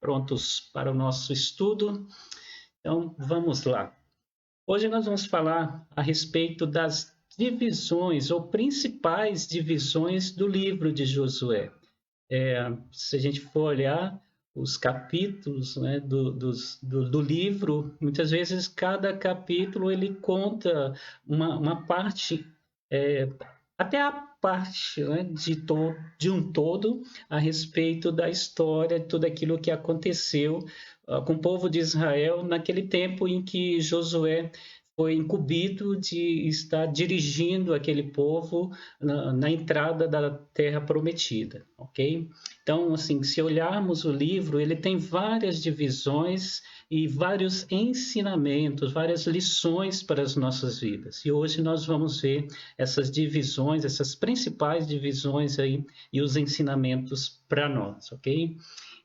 prontos para o nosso estudo? Então, vamos lá. Hoje nós vamos falar a respeito das divisões ou principais divisões do livro de Josué. Se a gente for olhar os capítulos, né, do livro, muitas vezes cada capítulo ele conta uma parte, até a parte, né, de um todo a respeito da história, de tudo aquilo que aconteceu com o povo de Israel naquele tempo em que Josué foi incumbido de estar dirigindo aquele povo na entrada da Terra Prometida, ok? Então, assim, se olharmos o livro, ele tem várias divisões e vários ensinamentos, várias lições para as nossas vidas. E hoje nós vamos ver essas divisões, essas principais divisões aí e os ensinamentos para nós, ok?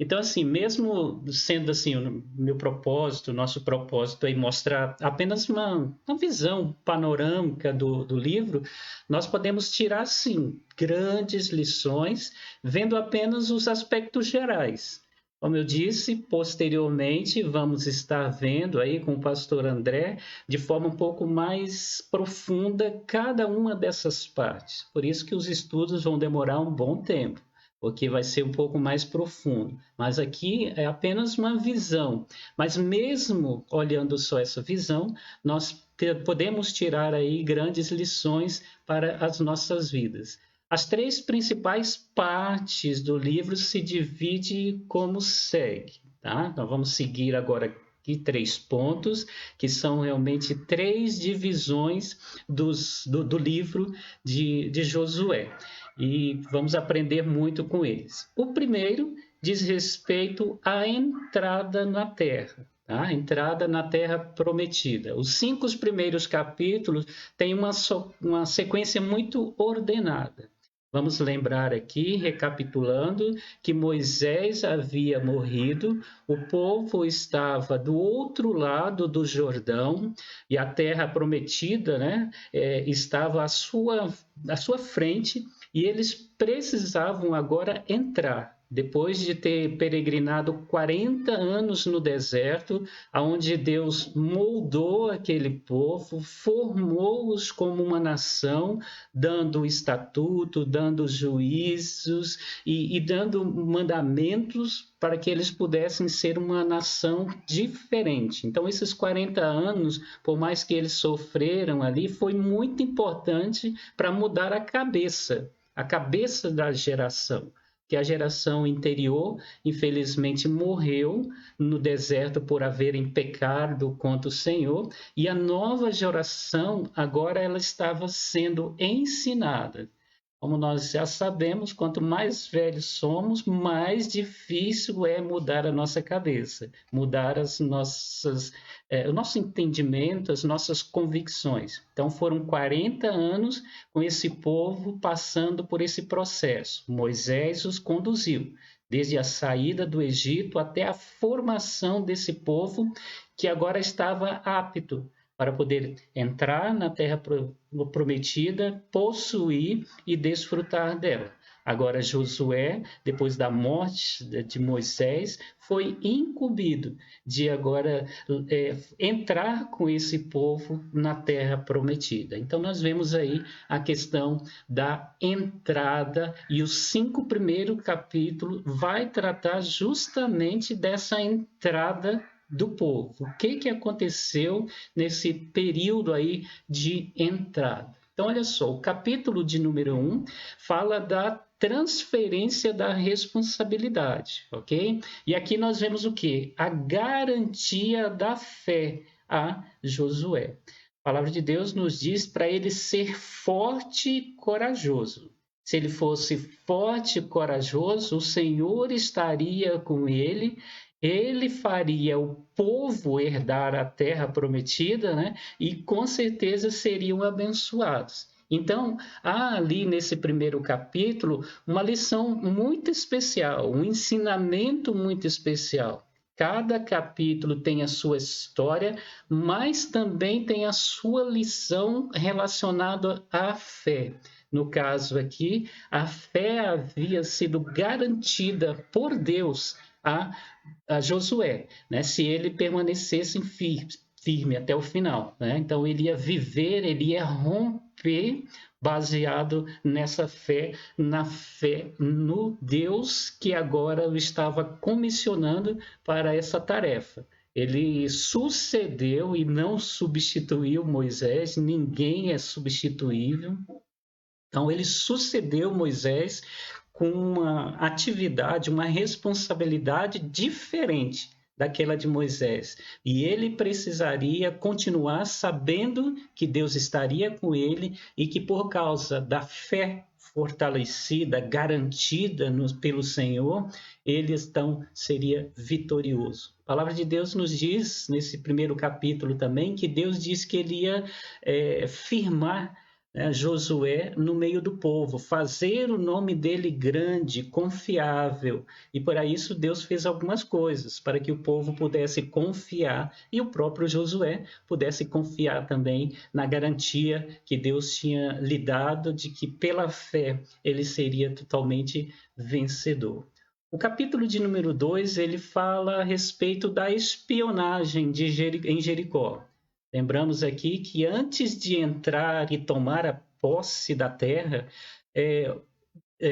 Então, assim, mesmo sendo assim o meu propósito, o nosso propósito é mostrar apenas uma visão panorâmica do livro, nós podemos tirar, sim, grandes lições, vendo apenas os aspectos gerais. Como eu disse, posteriormente vamos estar vendo aí com o pastor André, de forma um pouco mais profunda, cada uma dessas partes. Por isso que os estudos vão demorar um bom tempo, porque vai ser um pouco mais profundo. Mas aqui é apenas uma visão. Mas mesmo olhando só essa visão, nós podemos tirar aí grandes lições para as nossas vidas. As três principais partes do livro se dividem como segue, tá? Nós vamos seguir agora aqui 3 pontos, que são realmente 3 divisões do livro de Josué. E vamos aprender muito com eles. O primeiro diz respeito à entrada na terra. A entrada na Terra Prometida. Os 5 primeiros capítulos têm uma sequência muito ordenada. Vamos lembrar aqui, recapitulando, que Moisés havia morrido, o povo estava do outro lado do Jordão e a Terra Prometida, né, estava à sua frente e eles precisavam agora entrar. Depois de ter peregrinado 40 anos no deserto, onde Deus moldou aquele povo, formou-os como uma nação, dando estatuto, dando juízos e dando mandamentos para que eles pudessem ser uma nação diferente. Então, esses 40 anos, por mais que eles sofreram ali, foi muito importante para mudar a cabeça da geração, que a geração anterior, infelizmente, morreu no deserto por haverem pecado contra o Senhor, e a nova geração, agora ela estava sendo ensinada. Como nós já sabemos, quanto mais velhos somos, mais difícil é mudar a nossa cabeça, mudar o nosso entendimento, as nossas convicções. Então, foram 40 anos com esse povo passando por esse processo. Moisés os conduziu, desde a saída do Egito até a formação desse povo, que agora estava apto para poder entrar na Terra Prometida, possuir e desfrutar dela. Agora Josué, depois da morte de Moisés, foi incumbido de agora entrar com esse povo na Terra Prometida. Então nós vemos aí a questão da entrada, e os 5 primeiros capítulos vai tratar justamente dessa entrada do povo. O que aconteceu nesse período aí de entrada? Então, olha só, o capítulo de número 1 fala da transferência da responsabilidade, ok? E aqui nós vemos o quê? A garantia da fé a Josué. A palavra de Deus nos diz para ele ser forte e corajoso. Se ele fosse forte e corajoso, o Senhor estaria com ele. Ele faria o povo herdar a terra prometida, né? E com certeza seriam abençoados. Então, há ali nesse primeiro capítulo uma lição muito especial, um ensinamento muito especial. Cada capítulo tem a sua história, mas também tem a sua lição relacionada à fé. No caso aqui, a fé havia sido garantida por Deus a, a Josué, né? Se ele permanecesse firme até o final, né? Então ele ia viver, ele ia romper baseado nessa fé, na fé no Deus que agora o estava comissionando para essa tarefa. Ele sucedeu e não substituiu Moisés, ninguém é substituível. Então, ele sucedeu Moisés com uma atividade, uma responsabilidade diferente daquela de Moisés. E ele precisaria continuar sabendo que Deus estaria com ele e que, por causa da fé fortalecida, garantida pelo Senhor, ele então seria vitorioso. A palavra de Deus nos diz, nesse primeiro capítulo também, que Deus diz que ele ia firmar, né, Josué no meio do povo, fazer o nome dele grande, confiável. E para isso Deus fez algumas coisas, para que o povo pudesse confiar e o próprio Josué pudesse confiar também na garantia que Deus tinha lhe dado de que pela fé ele seria totalmente vencedor. O capítulo de número 2, ele fala a respeito da espionagem em Jericó. Lembramos aqui que antes de entrar e tomar a posse da terra,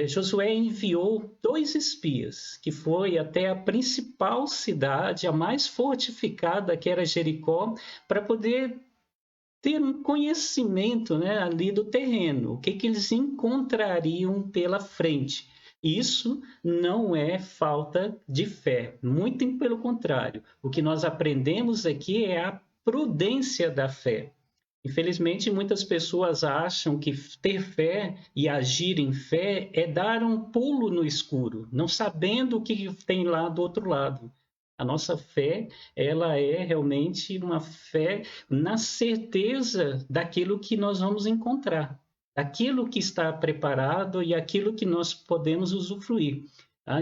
Josué enviou 2 espias, que foi até a principal cidade, a mais fortificada, que era Jericó, para poder ter um conhecimento, né, ali do terreno, o que eles encontrariam pela frente. Isso não é falta de fé, muito pelo contrário. O que nós aprendemos aqui é a prudência da fé. Infelizmente, muitas pessoas acham que ter fé e agir em fé é dar um pulo no escuro, não sabendo o que tem lá do outro lado. A nossa fé, ela é realmente uma fé na certeza daquilo que nós vamos encontrar, daquilo que está preparado e aquilo que nós podemos usufruir.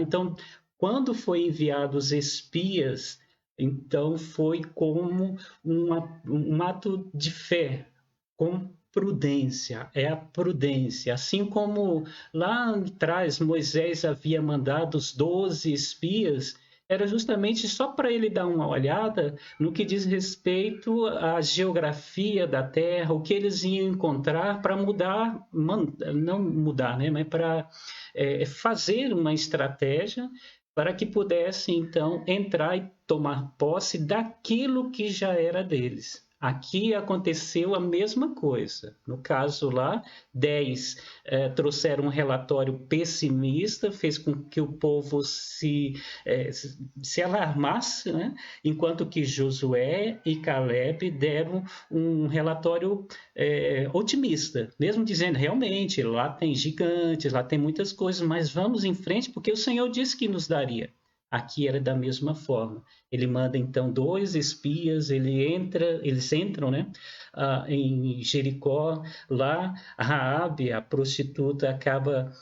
Então, quando foi enviados espias, então foi como um ato de fé, com prudência, é a prudência. Assim como lá atrás Moisés havia mandado os 12 espias, era justamente só para ele dar uma olhada no que diz respeito à geografia da terra, o que eles iam encontrar para mudar, não mudar, né, mas para fazer uma estratégia para que pudesse, então, entrar e tomar posse daquilo que já era deles. Aqui aconteceu a mesma coisa. No caso lá, 10 trouxeram um relatório pessimista, fez com que o povo se alarmasse, né? Enquanto que Josué e Caleb deram um relatório otimista, mesmo dizendo, realmente, lá tem gigantes, lá tem muitas coisas, mas vamos em frente, porque o Senhor disse que nos daria. Aqui era da mesma forma. Ele manda então 2 espias, eles entram, né, em Jericó. Lá, Raabe, a prostituta, acaba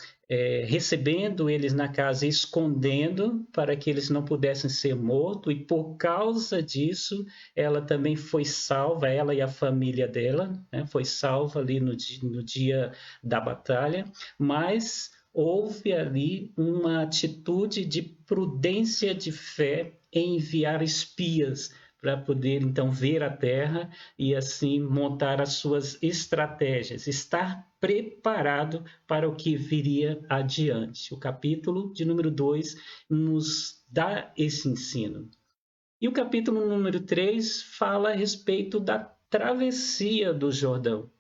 recebendo eles na casa, escondendo para que eles não pudessem ser mortos, e por causa disso ela também foi salva, ela e a família dela, né, foi salva ali no dia da batalha, mas houve ali uma atitude de prudência de fé em enviar espias para poder então ver a terra e assim montar as suas estratégias, estar preparado para o que viria adiante. O capítulo de número 2 nos dá esse ensino. E o capítulo número 3 fala a respeito da travessia do Jordão.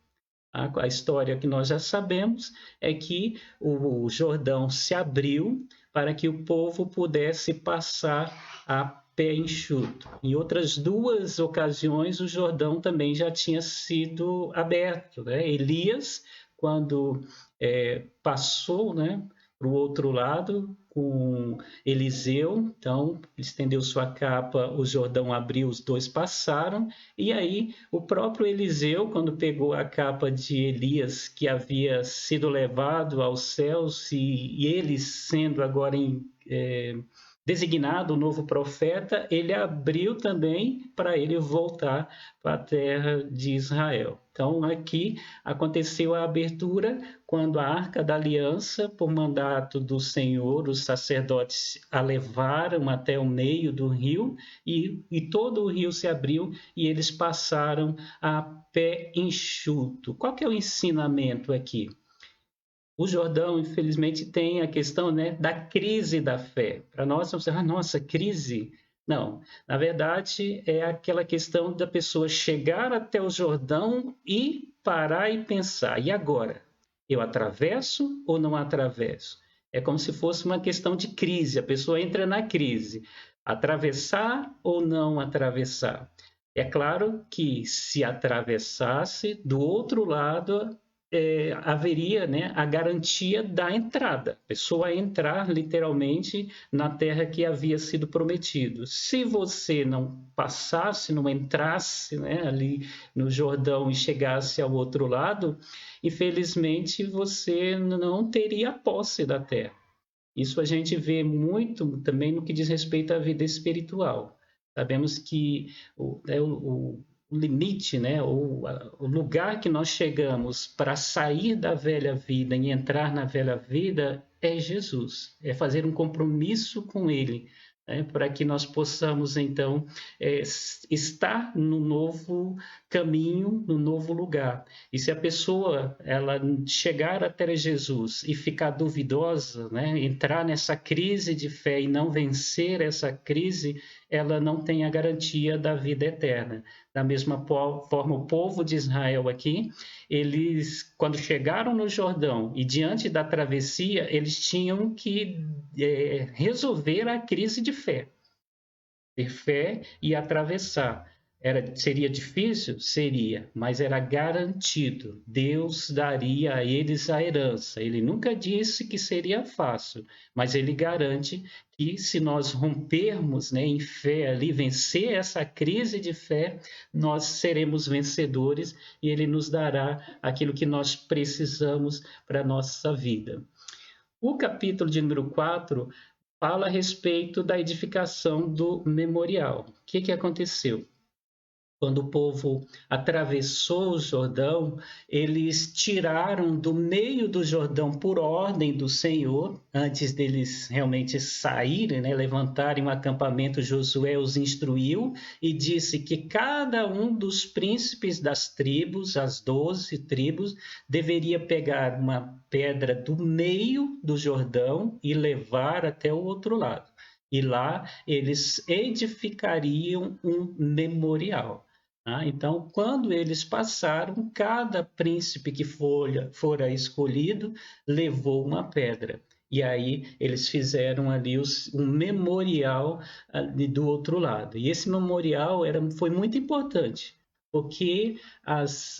A história que nós já sabemos é que o Jordão se abriu para que o povo pudesse passar a pé enxuto. Em outras 2 ocasiões, o Jordão também já tinha sido aberto, né? Elias, quando passou, né, para o outro lado, com Eliseu, então estendeu sua capa, o Jordão abriu, os 2 passaram, e aí o próprio Eliseu, quando pegou a capa de Elias, que havia sido levado aos céus, e ele sendo agora designado o novo profeta, ele abriu também para ele voltar para a terra de Israel. Então, aqui aconteceu a abertura quando a Arca da Aliança, por mandato do Senhor, os sacerdotes a levaram até o meio do rio e todo o rio se abriu e eles passaram a pé enxuto. Qual que é o ensinamento aqui? O Jordão, infelizmente, tem a questão, né, da crise da fé. Para nós, vamos dizer, nossa, crise. Não, na verdade, é aquela questão da pessoa chegar até o Jordão e parar e pensar: e agora? Eu atravesso ou não atravesso? É como se fosse uma questão de crise. A pessoa entra na crise: atravessar ou não atravessar? É claro que se atravessasse, do outro lado haveria, né, a garantia da entrada, a pessoa entrar literalmente na terra que havia sido prometido. Se você não passasse, não entrasse, né, ali no Jordão e chegasse ao outro lado, infelizmente você não teria posse da terra. Isso a gente vê muito também no que diz respeito à vida espiritual. Sabemos que o limite, né, o lugar que nós chegamos para sair da velha vida e entrar na velha vida é Jesus, é fazer um compromisso com Ele, né, para que nós possamos, então, estar no novo caminho, no novo lugar. E se a pessoa ela chegar até Jesus e ficar duvidosa, né, entrar nessa crise de fé e não vencer essa crise, ela não tem a garantia da vida eterna. Da mesma forma, o povo de Israel aqui, eles, quando chegaram no Jordão e diante da travessia, eles tinham que resolver a crise de fé. Ter fé e atravessar. Seria difícil? Seria, mas era garantido. Deus daria a eles a herança. Ele nunca disse que seria fácil, mas ele garante que se nós rompermos, né, em fé ali, vencer essa crise de fé, nós seremos vencedores e ele nos dará aquilo que nós precisamos para a nossa vida. O capítulo de número 4 fala a respeito da edificação do memorial. O que aconteceu? Quando o povo atravessou o Jordão, eles tiraram do meio do Jordão por ordem do Senhor, antes deles realmente saírem, né, levantarem um acampamento, Josué os instruiu e disse que cada um dos príncipes das tribos, as 12 tribos, deveria pegar uma pedra do meio do Jordão e levar até o outro lado. E lá eles edificariam um memorial. Então, quando eles passaram, cada príncipe que fora escolhido levou uma pedra. E aí eles fizeram ali um memorial ali do outro lado. E esse memorial foi muito importante, porque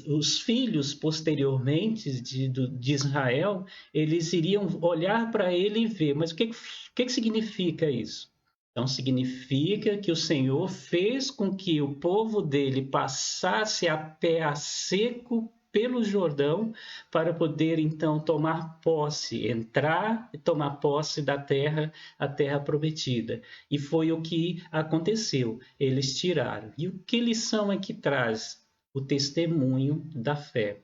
os filhos posteriormente de Israel, eles iriam olhar para ele e ver, mas o que significa isso? Então, significa que o Senhor fez com que o povo dele passasse a pé a seco pelo Jordão para poder, então, tomar posse, entrar e tomar posse da terra, a terra prometida. E foi o que aconteceu. Eles tiraram. E que lição é que traz? O testemunho da fé.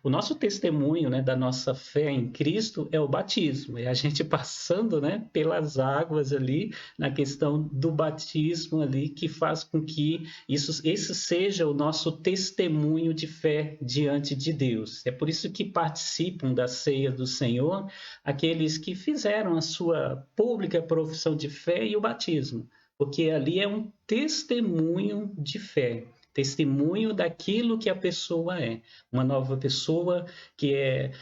O nosso testemunho, né, da nossa fé em Cristo é o batismo, é a gente passando, né, pelas águas ali, na questão do batismo ali, que faz com que esse seja o nosso testemunho de fé diante de Deus. É por isso que participam da ceia do Senhor aqueles que fizeram a sua pública profissão de fé e o batismo, porque ali é um testemunho de fé. Testemunho daquilo que a pessoa é. Uma nova pessoa que é,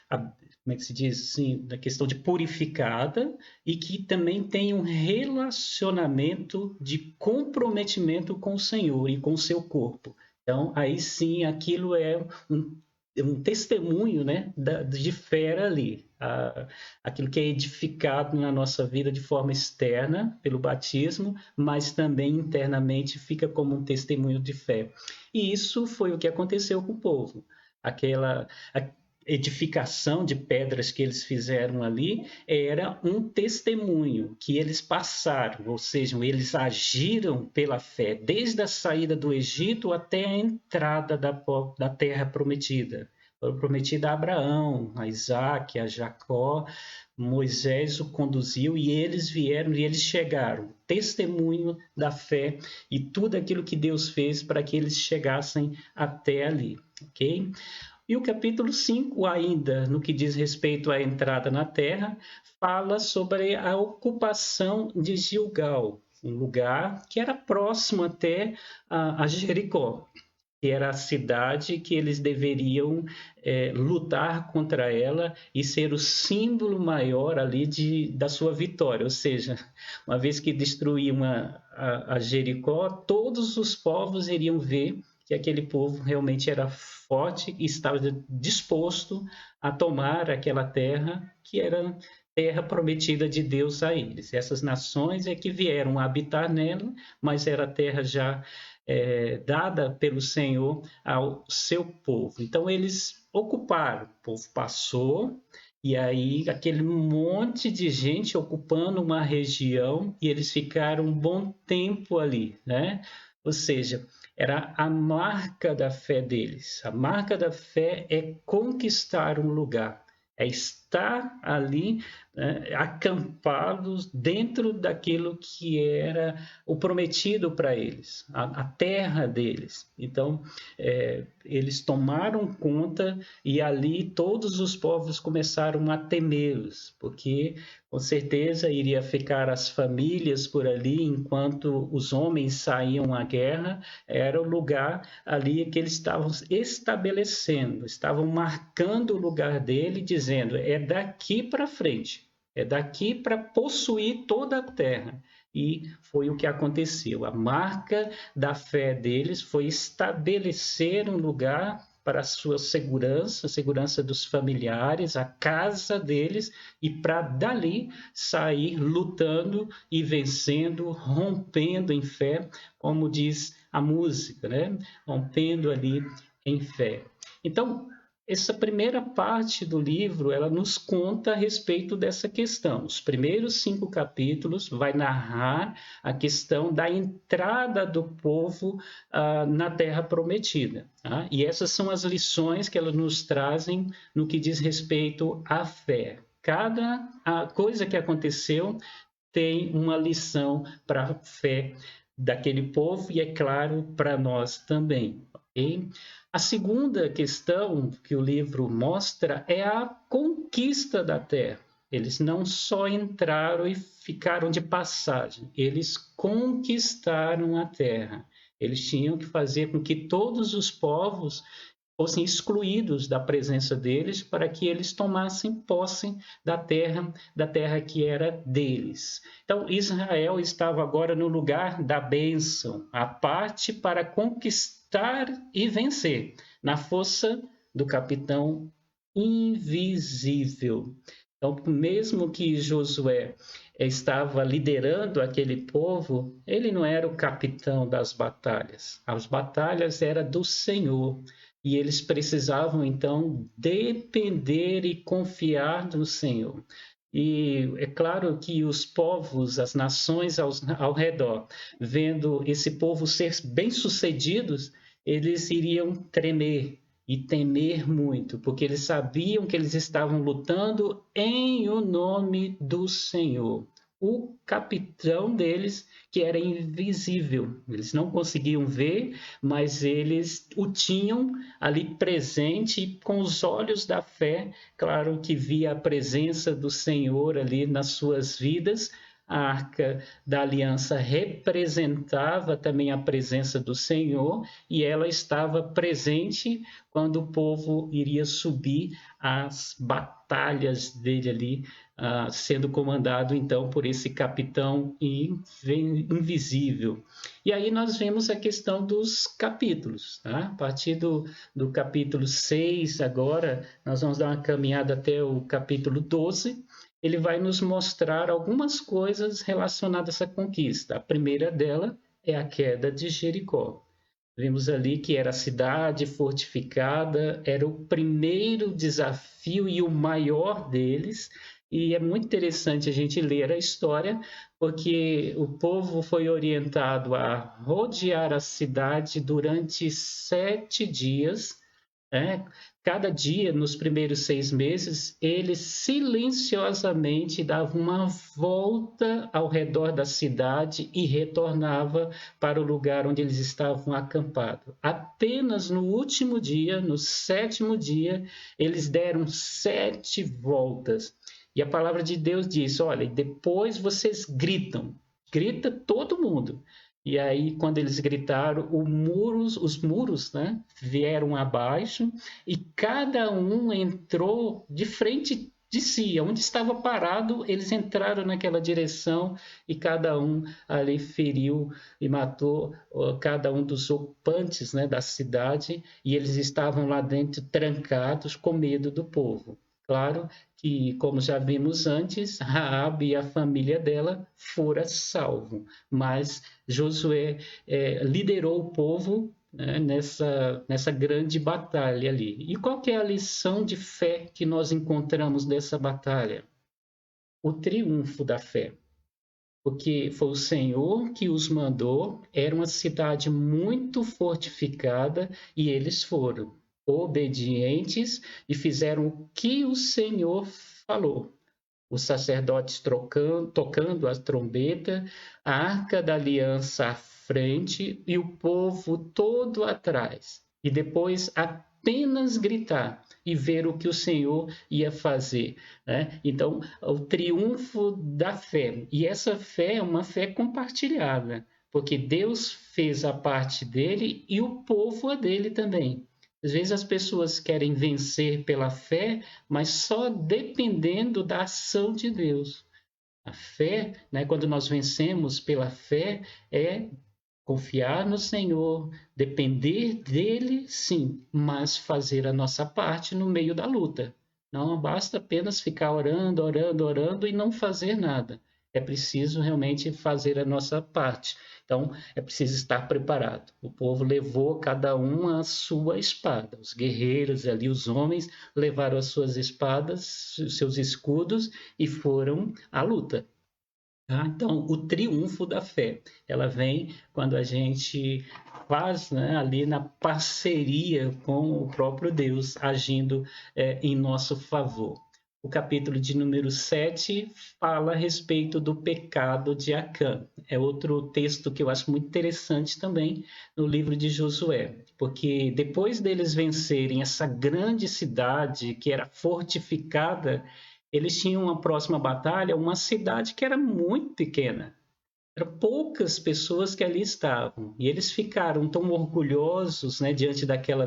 como é que se diz assim, da questão de purificada e que também tem um relacionamento de comprometimento com o Senhor e com o seu corpo. Então, aí sim, aquilo é um testemunho, né, de fé ali, aquilo que é edificado na nossa vida de forma externa pelo batismo, mas também internamente fica como um testemunho de fé. E isso foi o que aconteceu com o povo. edificação de pedras que eles fizeram ali era um testemunho que eles passaram, ou seja, eles agiram pela fé, desde a saída do Egito até a entrada da terra prometida. Foi prometida a Abraão, a Isaac, a Jacó. Moisés o conduziu e eles vieram e eles chegaram. Testemunho da fé e tudo aquilo que Deus fez para que eles chegassem até ali, ok? E o capítulo 5, ainda no que diz respeito à entrada na terra, fala sobre a ocupação de Gilgal, um lugar que era próximo até a Jericó, que era a cidade que eles deveriam lutar contra ela e ser o símbolo maior ali da sua vitória. Ou seja, uma vez que destruíam a Jericó, todos os povos iriam ver que aquele povo realmente era forte e estava disposto a tomar aquela terra que era terra prometida de Deus a eles. Essas nações é que vieram habitar nela, mas era terra já dada pelo Senhor ao seu povo. Então eles ocuparam, o povo passou, e aí aquele monte de gente ocupando uma região, e eles ficaram um bom tempo ali, né? Ou seja, era a marca da fé deles. A marca da fé é conquistar um lugar, é estar ali, né, acampados dentro daquilo que era o prometido para eles, a terra deles. Então, eles tomaram conta e ali todos os povos começaram a temê-los, porque com certeza iria ficar as famílias por ali enquanto os homens saíam à guerra. Era o lugar ali que eles estavam estabelecendo, estavam marcando o lugar dele, dizendo, é daqui para frente, é daqui para possuir toda a terra. E foi o que aconteceu. A marca da fé deles foi estabelecer um lugar para a sua segurança, a segurança dos familiares, a casa deles, e para dali sair lutando e vencendo, rompendo em fé, como diz a música, né? Rompendo ali em fé. Então, essa primeira parte do livro, ela nos conta a respeito dessa questão. Os primeiros 5 capítulos vai narrar a questão da entrada do povo na Terra Prometida. Tá? E essas são as lições que elas nos trazem no que diz respeito à fé. Cada coisa que aconteceu tem uma lição para a fé daquele povo e, é claro, para nós também. Okay? A segunda questão que o livro mostra é a conquista da terra. Eles não só entraram e ficaram de passagem, eles conquistaram a terra. Eles tinham que fazer com que todos os povos fossem excluídos da presença deles para que eles tomassem posse da terra que era deles. Então, Israel estava agora no lugar da bênção, a parte para conquistar e vencer, na força do capitão invisível. Então, mesmo que Josué estava liderando aquele povo, ele não era o capitão das batalhas. As batalhas eram do Senhor. E eles precisavam, então, depender e confiar no Senhor. E é claro que os povos, as nações ao redor, vendo esse povo ser bem-sucedidos, eles iriam tremer e temer muito, porque eles sabiam que eles estavam lutando em o nome do Senhor. O capitão deles, que era invisível. Eles não conseguiam ver, mas eles o tinham ali presente com os olhos da fé. Claro que via a presença do Senhor ali nas suas vidas. A Arca da Aliança representava também a presença do Senhor e ela estava presente quando o povo iria subir as batalhas dele ali, sendo comandado então por esse capitão invisível. E aí nós vemos a questão dos capítulos. Tá? A partir do capítulo 6 agora, nós vamos dar uma caminhada até o capítulo 12, ele vai nos mostrar algumas coisas relacionadas a essa conquista. A primeira dela é a queda de Jericó. Vimos ali que era a cidade fortificada, era o primeiro desafio e o maior deles. E é muito interessante a gente ler a história, porque o povo foi orientado a rodear a cidade durante 7 dias, né? Cada dia, nos primeiros 6 meses, ele silenciosamente dava uma volta ao redor da cidade e retornava para o lugar onde eles estavam acampados. Apenas no último dia, no 7º dia, eles deram 7 voltas. E a palavra de Deus diz: olha, depois vocês gritam, grita todo mundo. E aí, quando eles gritaram, os muros, né, vieram abaixo e cada um entrou de frente de si. Onde estava parado, eles entraram naquela direção e cada um ali feriu e matou cada um dos ocupantes, né, da cidade, e eles estavam lá dentro trancados com medo do povo. Claro que, como já vimos antes, Raabe e a família dela foram salvos, mas Josué liderou o povo, né, nessa grande batalha ali. E qual que é a lição de fé que nós encontramos nessa batalha? O triunfo da fé. Porque foi o Senhor que os mandou, era uma cidade muito fortificada e eles foram obedientes e fizeram o que o Senhor falou. Os sacerdotes tocando a trombeta, a arca da aliança à frente e o povo todo atrás. E depois apenas gritar e ver o que o Senhor ia fazer, né? Então, o triunfo da fé. E essa fé é uma fé compartilhada, porque Deus fez a parte dele e o povo a dele também. Às vezes as pessoas querem vencer pela fé, mas só dependendo da ação de Deus. A fé, né, quando nós vencemos pela fé, é confiar no Senhor, depender dele, sim, mas fazer a nossa parte no meio da luta. Não basta apenas ficar orando, orando, orando e não fazer nada. É preciso realmente fazer a nossa parte. Então, é preciso estar preparado. O povo levou cada um a sua espada. Os guerreiros ali, os homens, levaram as suas espadas, seus escudos e foram à luta. Tá? Então, o triunfo da fé, ela vem quando a gente faz, né, ali na parceria com o próprio Deus, agindo em nosso favor. O capítulo de número 7 fala a respeito do pecado de Acã. É outro texto que eu acho muito interessante também no livro de Josué, porque depois deles vencerem essa grande cidade que era fortificada, eles tinham uma próxima batalha, uma cidade que era muito pequena. Eram poucas pessoas que ali estavam. E eles ficaram tão orgulhosos, né, diante daquela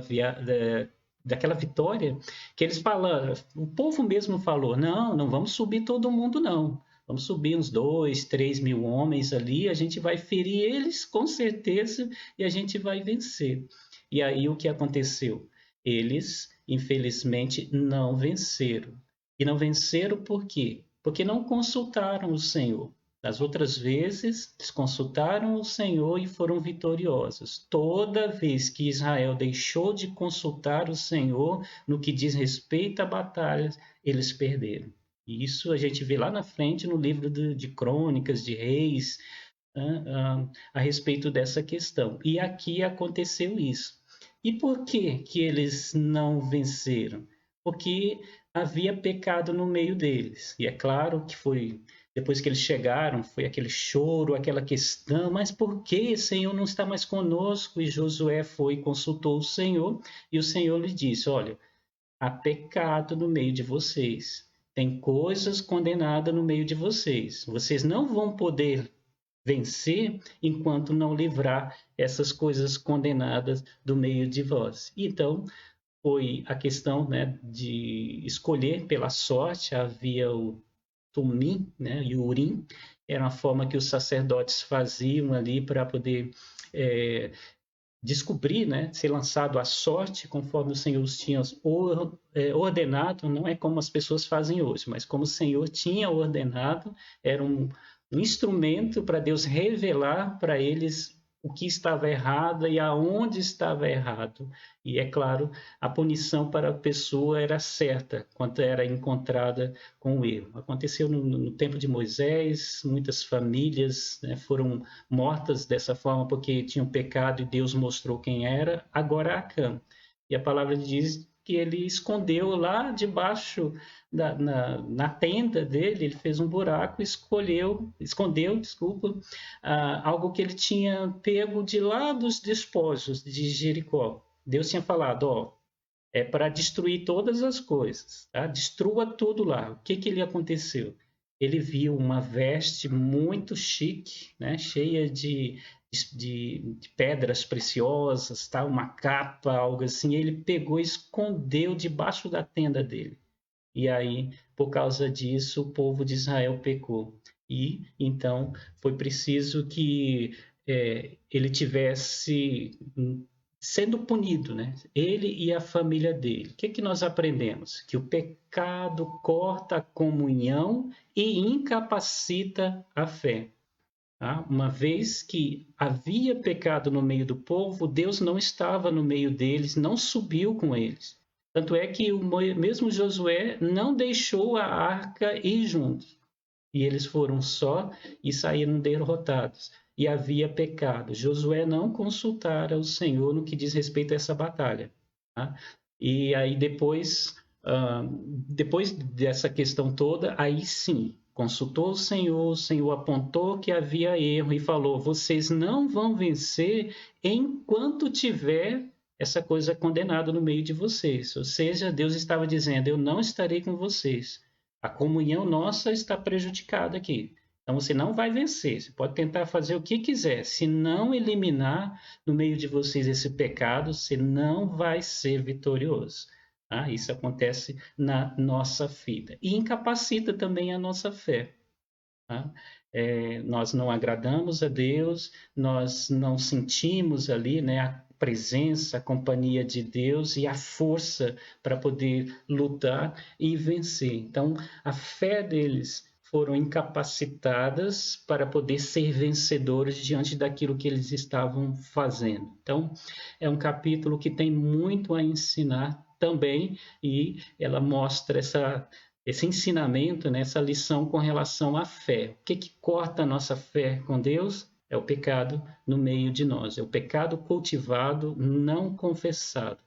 vitória, que eles falaram, o povo mesmo falou, não vamos subir todo mundo, não. Vamos subir uns 2, 3 mil homens ali, a gente vai ferir eles, com certeza, e a gente vai vencer. E aí o que aconteceu? Eles, infelizmente, não venceram. E não venceram por quê? Porque não consultaram o Senhor. Das outras vezes, eles consultaram o Senhor e foram vitoriosos. Toda vez que Israel deixou de consultar o Senhor no que diz respeito a batalhas, eles perderam. E isso a gente vê lá na frente no livro de Crônicas, de Reis, a respeito dessa questão. E aqui aconteceu isso. E por que eles não venceram? Porque havia pecado no meio deles. E é claro que foi depois que eles chegaram, foi aquele choro, aquela questão, mas por que o Senhor não está mais conosco? E Josué foi e consultou o Senhor, e o Senhor lhe disse: olha, há pecado no meio de vocês, tem coisas condenadas no meio de vocês. Vocês não vão poder vencer enquanto não livrar essas coisas condenadas do meio de vós. Então, foi a questão, né, de escolher pela sorte. Havia o Tumim, né, e o Urim, era uma forma que os sacerdotes faziam ali para poder descobrir, né, ser lançado à sorte, conforme o Senhor os tinha ordenado. Não é como as pessoas fazem hoje, mas como o Senhor tinha ordenado, era um instrumento para Deus revelar para eles o que estava errado e aonde estava errado. E, é claro, a punição para a pessoa era certa quando era encontrada com o erro. Aconteceu no tempo de Moisés, muitas famílias, né, foram mortas dessa forma porque tinham pecado e Deus mostrou quem era. Agora Acã. E a palavra diz que ele escondeu lá debaixo na tenda dele, ele fez um buraco, escondeu, desculpa, algo que ele tinha pego de lá dos despojos de Jericó. Deus tinha falado, ó, é para destruir todas as coisas, tá? Destrua tudo lá. O que lhe aconteceu? Ele viu uma veste muito chique, né? Cheia de pedras preciosas, tá? Uma capa, algo assim. Ele pegou e escondeu debaixo da tenda dele. E aí, por causa disso, o povo de Israel pecou. E então foi preciso que ele tivesse sendo punido, né? Ele e a família dele. O que nós aprendemos? Que o pecado corta a comunhão e incapacita a fé. Tá? Uma vez que havia pecado no meio do povo, Deus não estava no meio deles, não subiu com eles. Tanto é que o mesmo Josué não deixou a arca ir junto. E eles foram só e saíram derrotados. E havia pecado. Josué não consultara o Senhor no que diz respeito a essa batalha. Tá? E aí depois dessa questão toda, aí sim, consultou o Senhor apontou que havia erro e falou: vocês não vão vencer enquanto tiver essa coisa condenada no meio de vocês. Ou seja, Deus estava dizendo: eu não estarei com vocês. A comunhão nossa está prejudicada aqui. Então você não vai vencer. Você pode tentar fazer o que quiser. Se não eliminar no meio de vocês esse pecado, você não vai ser vitorioso. Tá? Isso acontece na nossa vida. E incapacita também a nossa fé. Tá? Nós não agradamos a Deus, nós não sentimos ali, né, a presença, a companhia de Deus e a força para poder lutar e vencer. Então, a fé deles foram incapacitadas para poder ser vencedores diante daquilo que eles estavam fazendo. Então, é um capítulo que tem muito a ensinar também e ela mostra esse ensinamento, né, essa lição com relação à fé. O que corta a nossa fé com Deus? É o pecado no meio de nós, é o pecado cultivado, não confessado.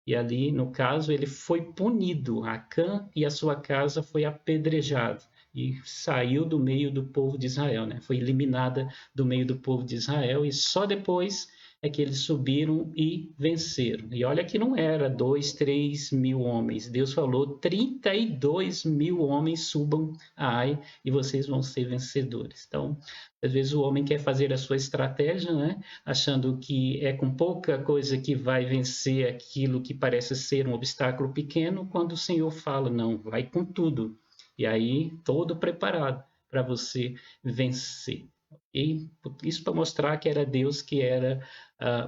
E ali, no caso, ele foi punido. Acã e a sua casa foi apedrejado e saiu do meio do povo de Israel, né? Foi eliminada do meio do povo de Israel e só depois é que eles subiram e venceram. E olha que não era 2, 3 mil homens. Deus falou: 32 mil homens subam a Ai e vocês vão ser vencedores. Então, às vezes o homem quer fazer a sua estratégia, né? Achando que é com pouca coisa que vai vencer aquilo que parece ser um obstáculo pequeno, quando o Senhor fala: não, vai com tudo. E aí, todo preparado para você vencer. E isso para mostrar que era Deus que era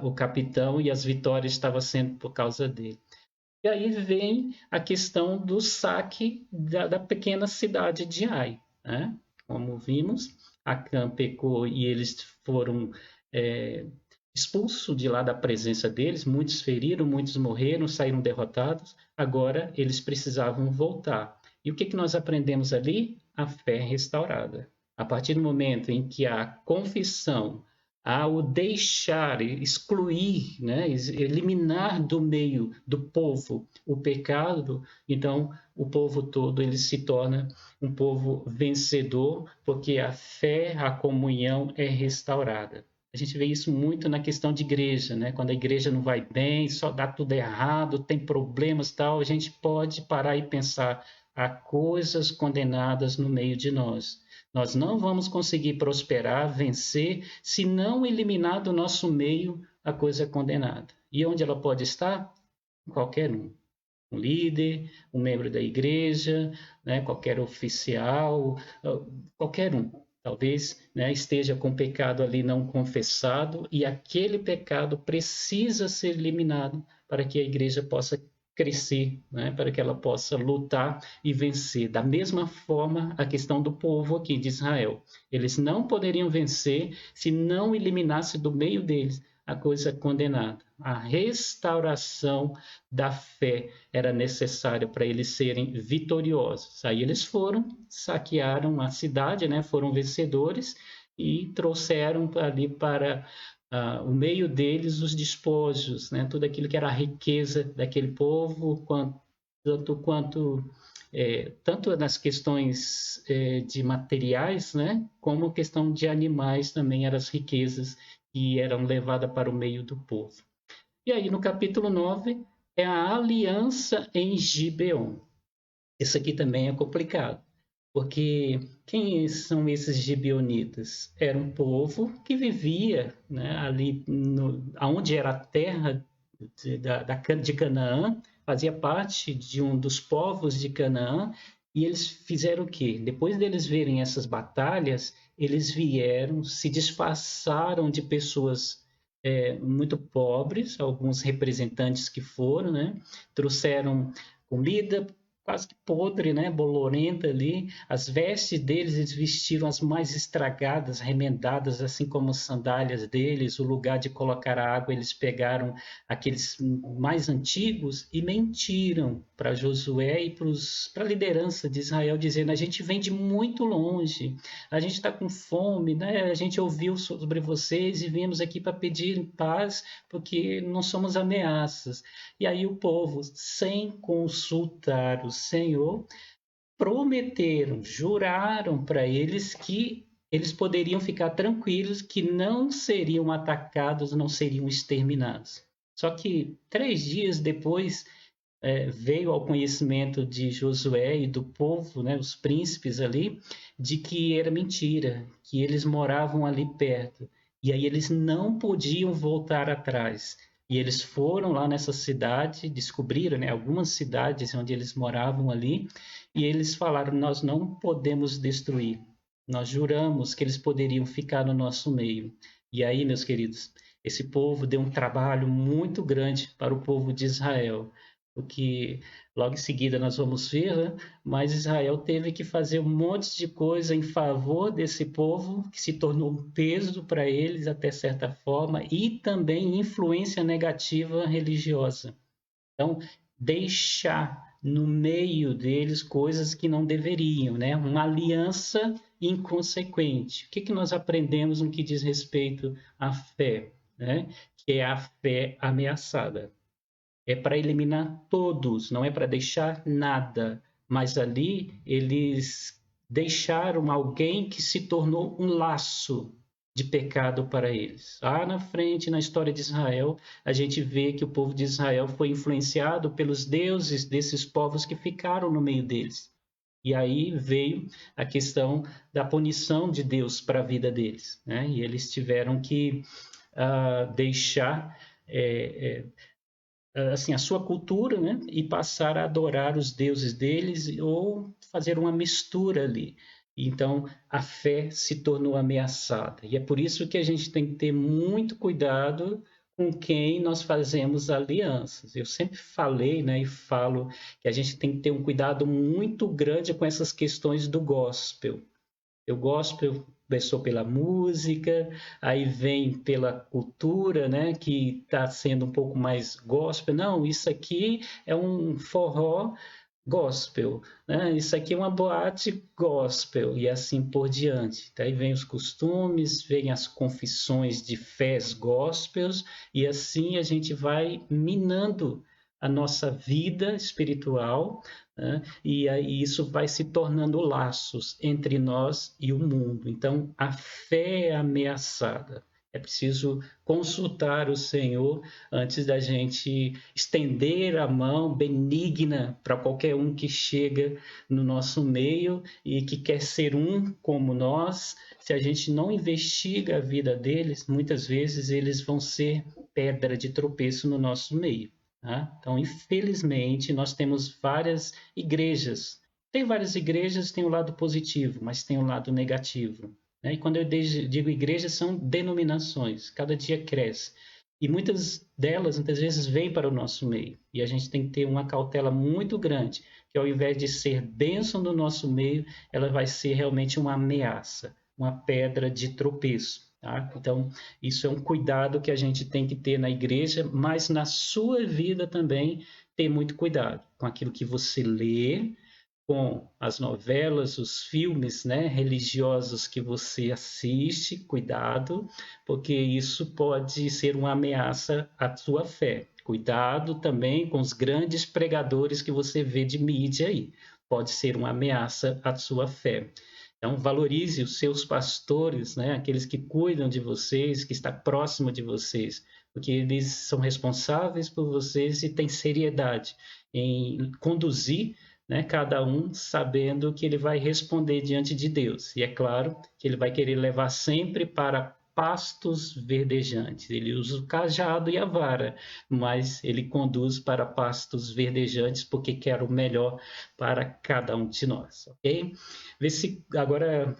o capitão e as vitórias estavam sendo por causa dele. E aí vem a questão do saque da pequena cidade de Ai. Né? Como vimos, Acã pecou e eles foram expulsos de lá da presença deles, muitos feriram, muitos morreram, saíram derrotados, agora eles precisavam voltar. E o que nós aprendemos ali? A fé restaurada. A partir do momento em que a confissão, ao deixar, excluir, né, eliminar do meio do povo o pecado, então o povo todo ele se torna um povo vencedor, porque a fé, a comunhão é restaurada. A gente vê isso muito na questão de igreja, né? Quando a igreja não vai bem, só dá tudo errado, tem problemas e tal, a gente pode parar e pensar: há coisas condenadas no meio de nós. Nós não vamos conseguir prosperar, vencer, se não eliminar do nosso meio a coisa condenada. E onde ela pode estar? Qualquer um. Um líder, um membro da igreja, né, qualquer oficial, qualquer um. Talvez, né, esteja com pecado ali não confessado e aquele pecado precisa ser eliminado para que a igreja possa crescer, né, para que ela possa lutar e vencer. Da mesma forma, a questão do povo aqui de Israel. Eles não poderiam vencer se não eliminasse do meio deles a coisa condenada. A restauração da fé era necessária para eles serem vitoriosos. Aí eles foram, saquearam a cidade, né, foram vencedores e trouxeram ali para o meio deles os despojos, né? Tudo aquilo que era a riqueza daquele povo, tanto nas questões de materiais, né? Como questão de animais também eram as riquezas que eram levadas para o meio do povo. E aí no capítulo 9 é a aliança em Gibeon. Isso aqui também é complicado, porque quem são esses gibeonitas? Era um povo que vivia, né, ali onde era a terra de Canaã, fazia parte de um dos povos de Canaã, e eles fizeram o quê? Depois deles verem essas batalhas, eles vieram, se disfarçaram de pessoas muito pobres, alguns representantes que foram, né? Trouxeram comida quase que podre, né, bolorenta ali. As vestes deles, eles vestiram as mais estragadas, remendadas, assim como as sandálias deles. O lugar de colocar a água, eles pegaram aqueles mais antigos e mentiram para Josué e para a liderança de Israel, dizendo: a gente vem de muito longe, a gente está com fome, né? A gente ouviu sobre vocês e viemos aqui para pedir paz, porque não somos ameaças. E aí o povo, sem consultar o Senhor, prometeram, juraram para eles que eles poderiam ficar tranquilos, que não seriam atacados, não seriam exterminados. Só que 3 dias depois veio ao conhecimento de Josué e do povo, né, os príncipes ali, de que era mentira, que eles moravam ali perto. E aí eles não podiam voltar atrás. E eles foram lá nessa cidade, descobriram, né, algumas cidades onde eles moravam ali, e eles falaram: nós não podemos destruir. Nós juramos que eles poderiam ficar no nosso meio. E aí, meus queridos, esse povo deu um trabalho muito grande para o povo de Israel, o que logo em seguida nós vamos ver, né? Mas Israel teve que fazer um monte de coisa em favor desse povo, que se tornou um peso para eles até certa forma, e também influência negativa religiosa. Então, deixar no meio deles coisas que não deveriam, né? Uma aliança inconsequente. O que nós aprendemos no que diz respeito à fé, né? Que é a fé ameaçada. É para eliminar todos, não é para deixar nada. Mas ali eles deixaram alguém que se tornou um laço de pecado para eles. Lá na frente, na história de Israel, a gente vê que o povo de Israel foi influenciado pelos deuses desses povos que ficaram no meio deles. E aí veio a questão da punição de Deus para a vida deles, né? E eles tiveram que deixar assim, a sua cultura, né? E passar a adorar os deuses deles ou fazer uma mistura ali. Então, a fé se tornou ameaçada. E é por isso que a gente tem que ter muito cuidado com quem nós fazemos alianças. Eu sempre falei, né, e falo que a gente tem que ter um cuidado muito grande com essas questões do gospel. O gospel começou pela música, aí vem pela cultura, né, que está sendo um pouco mais gospel. Não, isso aqui é um forró gospel, né? Isso aqui é uma boate gospel e assim por diante. Daí vem os costumes, vem as confissões de fés gospels e assim a gente vai minando a nossa vida espiritual, né? E aí isso vai se tornando laços entre nós e o mundo. Então a fé é ameaçada. É preciso consultar o Senhor antes da gente estender a mão benigna para qualquer um que chega no nosso meio e que quer ser um como nós. Se a gente não investiga a vida deles, muitas vezes eles vão ser pedra de tropeço no nosso meio. Tá? Então, infelizmente, nós temos várias igrejas. Tem várias igrejas, tem o lado positivo, mas tem o lado negativo. E quando eu digo igreja, são denominações, cada dia cresce. E muitas delas, muitas vezes, vêm para o nosso meio. E a gente tem que ter uma cautela muito grande, que ao invés de ser bênção no nosso meio, ela vai ser realmente uma ameaça, uma pedra de tropeço. Tá? Então, isso é um cuidado que a gente tem que ter na igreja, mas na sua vida também ter muito cuidado com aquilo que você lê, com as novelas, os filmes, né, religiosos que você assiste, cuidado, porque isso pode ser uma ameaça à sua fé. Cuidado também com os grandes pregadores que você vê de mídia aí, pode ser uma ameaça à sua fé. Então, valorize os seus pastores, né, aqueles que cuidam de vocês, que está próximo de vocês, porque eles são responsáveis por vocês e têm seriedade em conduzir, né, cada um sabendo que ele vai responder diante de Deus. E é claro que ele vai querer levar sempre para pastos verdejantes. Ele usa o cajado e a vara, mas ele conduz para pastos verdejantes porque quer o melhor para cada um de nós, ok? Agora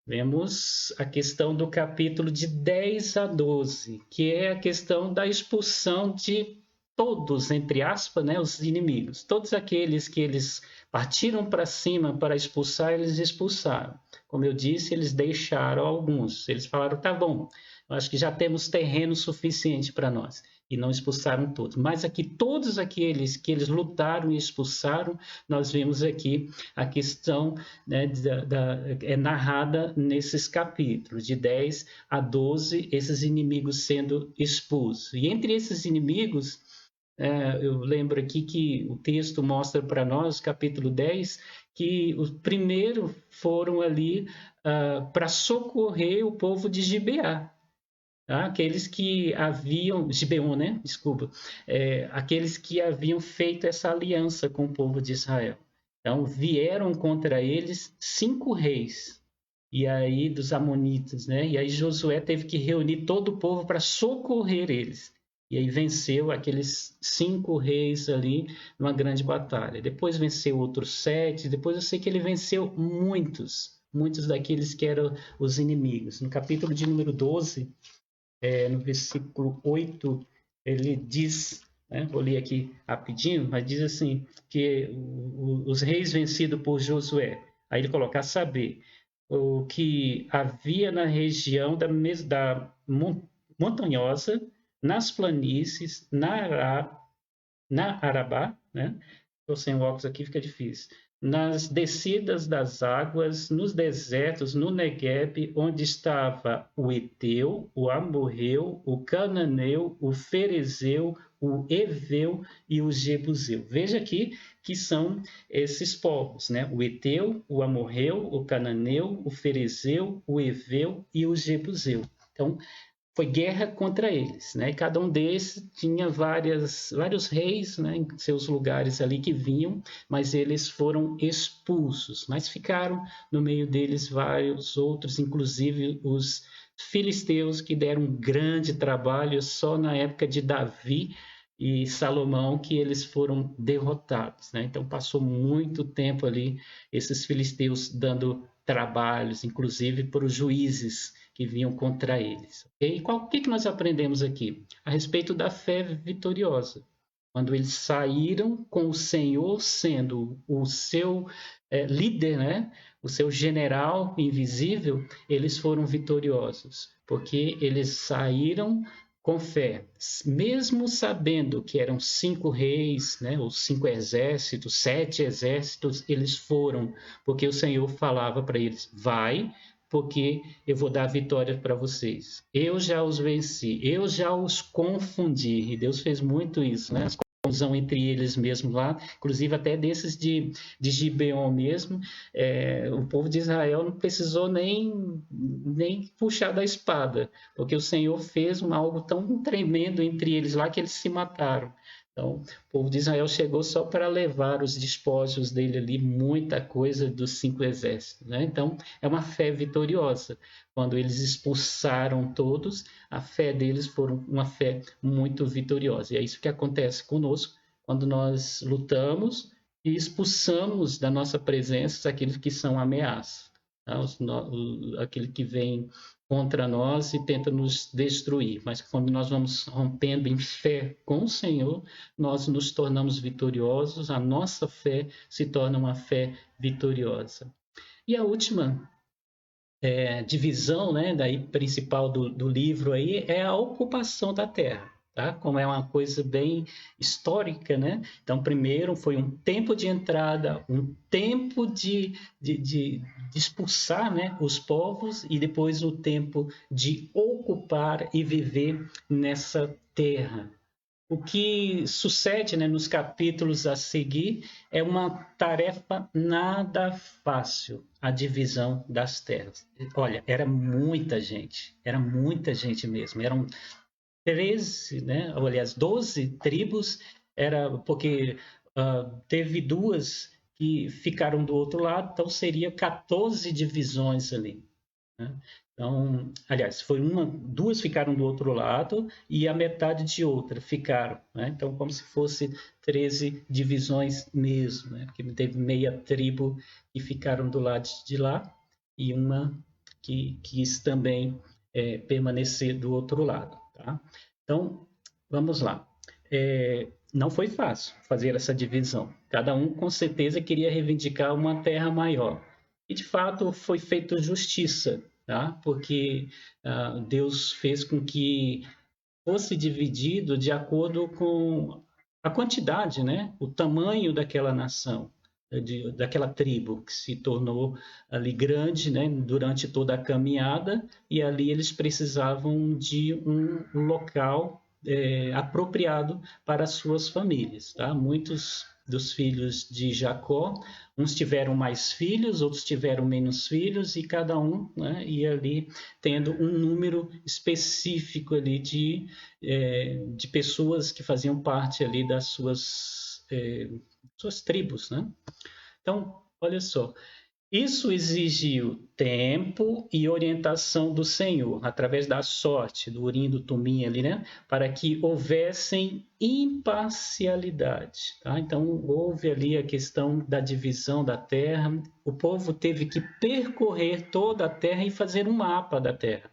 vemos a questão do capítulo de 10 a 12, que é a questão da expulsão de todos, entre aspas, né, os inimigos. Todos aqueles que eles partiram para cima para expulsar, eles expulsaram. Como eu disse, eles deixaram alguns. Eles falaram, tá bom, acho que já temos terreno suficiente para nós. E não expulsaram todos. Mas aqui, todos aqueles que eles lutaram e expulsaram, nós vemos aqui a questão, né, é narrada nesses capítulos, de 10 a 12, esses inimigos sendo expulsos. E entre esses inimigos, eu lembro aqui que o texto mostra para nós, capítulo 10, que os primeiros foram ali para socorrer o povo de Gibeá. Tá? Aqueles que haviam, Gibeon, né? Desculpa, aqueles que haviam feito essa aliança com o povo de Israel. Então, vieram contra eles 5 reis, e aí dos amonitas, né? E aí Josué teve que reunir todo o povo para socorrer eles. E aí venceu aqueles 5 reis ali numa grande batalha. Depois venceu outros 7, depois eu sei que ele venceu muitos daqueles que eram os inimigos. No capítulo de número 12, no versículo 8, ele diz, né, vou ler aqui rapidinho, mas diz assim, que os reis vencidos por Josué, aí ele coloca a saber, o que havia na região da montanhosa, nas planícies, na Arabá, né? Estou sem óculos aqui, fica difícil. Nas descidas das águas, nos desertos, no Negueb, onde estava o Eteu, o Amorreu, o Cananeu, o Ferezeu, o Eveu e o Jebuseu. Veja aqui que são esses povos, né? O Eteu, o Amorreu, o Cananeu, o Ferezeu, o Eveu e o Jebuseu. Então, foi guerra contra eles, né? E cada um desses tinha vários reis, né, em seus lugares ali que vinham, mas eles foram expulsos. Mas ficaram no meio deles vários outros, inclusive os filisteus, que deram um grande trabalho só na época de Davi e Salomão que eles foram derrotados, né? Então passou muito tempo ali esses filisteus dando trabalhos, inclusive para os juízes que vinham contra eles. Okay? E o que nós aprendemos aqui? A respeito da fé vitoriosa. Quando eles saíram com o Senhor sendo o seu líder, né? O seu general invisível, eles foram vitoriosos, porque eles saíram com fé, mesmo sabendo que eram 5 reis, né, ou 5 exércitos, 7 exércitos, eles foram, porque o Senhor falava para eles, vai, porque eu vou dar a vitória para vocês. Eu já os venci, eu já os confundi, e Deus fez muito isso, né? Confusão entre eles mesmo lá, inclusive até desses de Gibeon mesmo, o povo de Israel não precisou nem puxar da espada, porque o Senhor fez algo tão tremendo entre eles lá que eles se mataram. Então, o povo de Israel chegou só para levar os despojos dele ali, muita coisa dos 5 exércitos, né? Então, é uma fé vitoriosa. Quando eles expulsaram todos, a fé deles foi uma fé muito vitoriosa. E é isso que acontece conosco quando nós lutamos e expulsamos da nossa presença aqueles que são ameaças. tá? Aquele que vem contra nós e tenta nos destruir. Mas quando nós vamos rompendo em fé com o Senhor, nós nos tornamos vitoriosos, a nossa fé se torna uma fé vitoriosa. E a última divisão, né, daí principal do livro aí é a ocupação da terra, tá? Como é uma coisa bem histórica, né? Então, primeiro foi um tempo de entrada, um tempo de expulsar, né, os povos, e depois o tempo de ocupar e viver nessa terra. O que sucede, né, nos capítulos a seguir é uma tarefa nada fácil, a divisão das terras. Olha, era muita gente mesmo. Eram 13, né, aliás, 12 tribos, era porque teve duas que ficaram do outro lado, então seria 14 divisões ali, né? Então, aliás, duas ficaram do outro lado e a metade de outra ficaram, né? Então, como se fosse 13 divisões mesmo, né? Porque teve meia tribo que ficaram do lado de lá e uma que quis também permanecer do outro lado, tá? Então, vamos lá. Não foi fácil fazer essa divisão. Cada um, com certeza, queria reivindicar uma terra maior. E, de fato, foi feita justiça, tá? Porque Deus fez com que fosse dividido de acordo com a quantidade, né? O tamanho daquela nação, daquela tribo que se tornou ali grande, né? Durante toda a caminhada, e ali eles precisavam de um local apropriado para as suas famílias, tá? Muitos dos filhos de Jacó, uns tiveram mais filhos, outros tiveram menos filhos, e cada um, né, ia ali tendo um número específico ali de pessoas que faziam parte ali das suas tribos, né? Então, olha só, isso exigiu tempo e orientação do Senhor, através da sorte, do urim, do tumim ali, né? Para que houvessem imparcialidade, tá? Então, houve ali a questão da divisão da terra. O povo teve que percorrer toda a terra e fazer um mapa da terra.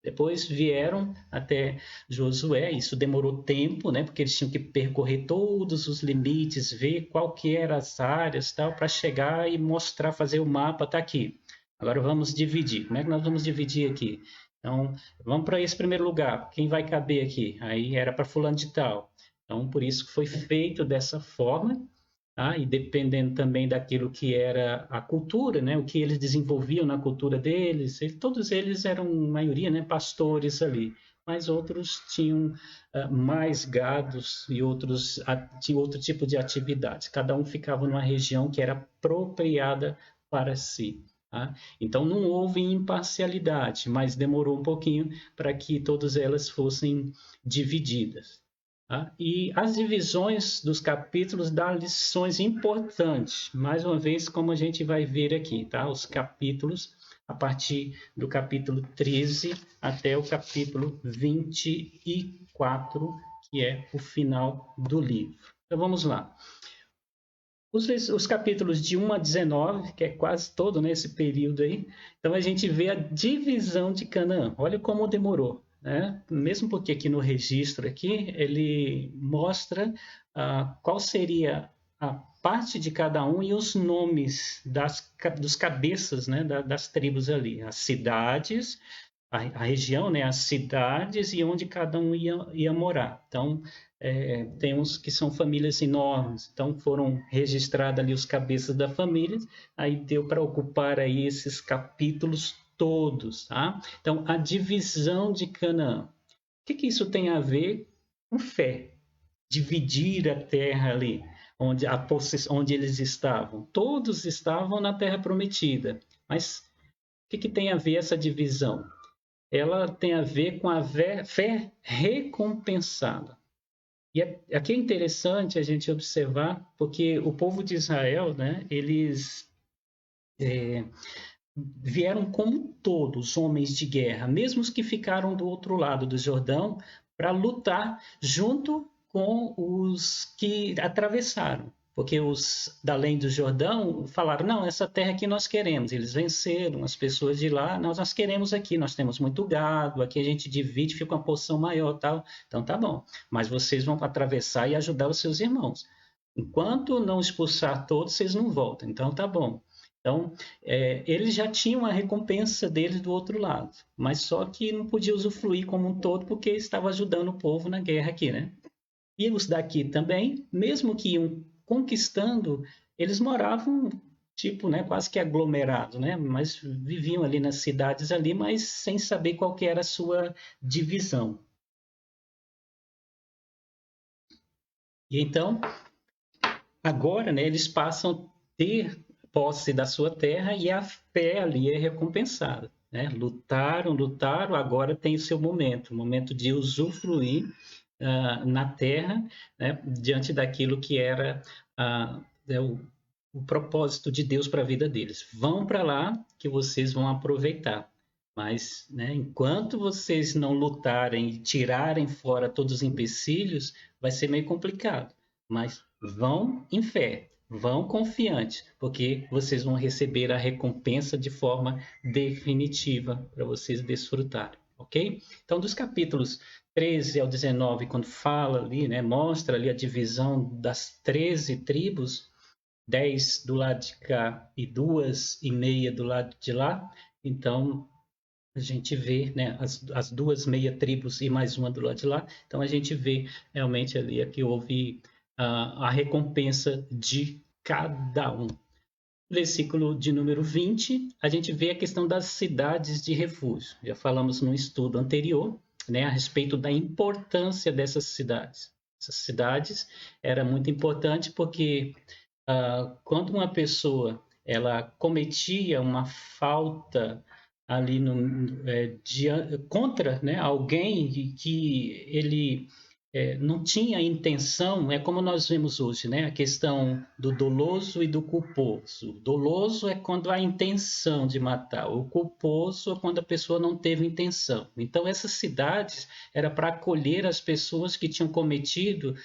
Depois vieram até Josué, isso demorou tempo, né? Porque eles tinham que percorrer todos os limites, ver qual que eram as áreas, tal, para chegar e mostrar, fazer o mapa, tá aqui. Agora vamos dividir. Como é que nós vamos dividir aqui? Então, vamos para esse primeiro lugar. Quem vai caber aqui? Aí era para fulano de tal. Então, por isso que foi feito dessa forma. Ah, e dependendo também daquilo que era a cultura, né, o que eles desenvolviam na cultura deles, todos eles eram, maioria, né, pastores ali, mas outros tinham mais gados e outros tinham outro tipo de atividades. Cada um ficava numa região que era apropriada para si. Tá? Então não houve imparcialidade, mas demorou um pouquinho para que todas elas fossem divididas. Tá? E as divisões dos capítulos dão lições importantes, mais uma vez, como a gente vai ver aqui, tá? Os capítulos, a partir do capítulo 13 até o capítulo 24, que é o final do livro. Então vamos lá. Os capítulos de 1 a 19, que é quase todo nesse período aí, então a gente vê a divisão de Canaã. Olha como demorou. Né? Mesmo porque aqui no registro aqui ele mostra qual seria a parte de cada um e os nomes dos cabeças, né, das tribos ali, as cidades, a região, né, as cidades e onde cada um ia morar. Então tem uns que são famílias enormes, então foram registradas ali os cabeças da família, aí deu para ocupar aí esses capítulos todos, tá? Então, a divisão de Canaã. O que isso tem a ver com fé? Dividir a terra ali, onde eles estavam. Todos estavam na terra prometida. Mas o que tem a ver essa divisão? Ela tem a ver com a fé recompensada. E aqui é interessante a gente observar, porque o povo de Israel, né, eles vieram como todos homens de guerra, mesmo os que ficaram do outro lado do Jordão, para lutar junto com os que atravessaram. porque os da além do Jordão falaram, não, essa terra aqui nós queremos. Eles venceram, as pessoas de lá, nós queremos aqui, nós temos muito gado, aqui a gente divide, fica uma porção maior, tal. Então tá bom, mas vocês vão atravessar e ajudar os seus irmãos. Enquanto não expulsar todos, vocês não voltam. Então tá bom. Então, eles já tinham a recompensa deles do outro lado, mas só que não podia usufruir como um todo porque estava ajudando o povo na guerra aqui, né? E os daqui também, mesmo que iam conquistando, eles moravam tipo, né, quase que aglomerado, né? Mas viviam ali nas cidades ali, mas sem saber qual que era a sua divisão. E então, agora, né, eles passam a ter posse da sua terra e a fé ali é recompensada, né? Lutaram, lutaram, agora tem o seu momento, o momento de usufruir na terra, né, diante daquilo que era o propósito de Deus para a vida deles. Vão para lá que vocês vão aproveitar. Mas, né, enquanto vocês não lutarem e tirarem fora todos os empecilhos, vai ser meio complicado. Mas vão em fé, vão confiantes, porque vocês vão receber a recompensa de forma definitiva para vocês desfrutarem, ok? Então, dos capítulos 13 ao 19, quando fala ali, né, mostra ali a divisão das 13 tribos, 10 do lado de cá e 2,5 do lado de lá. Então, a gente vê, né, as duas meia tribos e mais uma do lado de lá. Então, a gente vê realmente ali que houve a recompensa de cada um. Versículo de número 20, a gente vê a questão das cidades de refúgio. Já falamos no estudo anterior, né, a respeito da importância dessas cidades. Essas cidades era muito importante porque quando uma pessoa ela cometia uma falta ali contra, né, alguém que ele não tinha intenção, é como nós vemos hoje, né? A questão do doloso e do culposo. O doloso é quando há intenção de matar, o culposo é quando a pessoa não teve intenção. Então, essas cidades era para acolher as pessoas que tinham cometido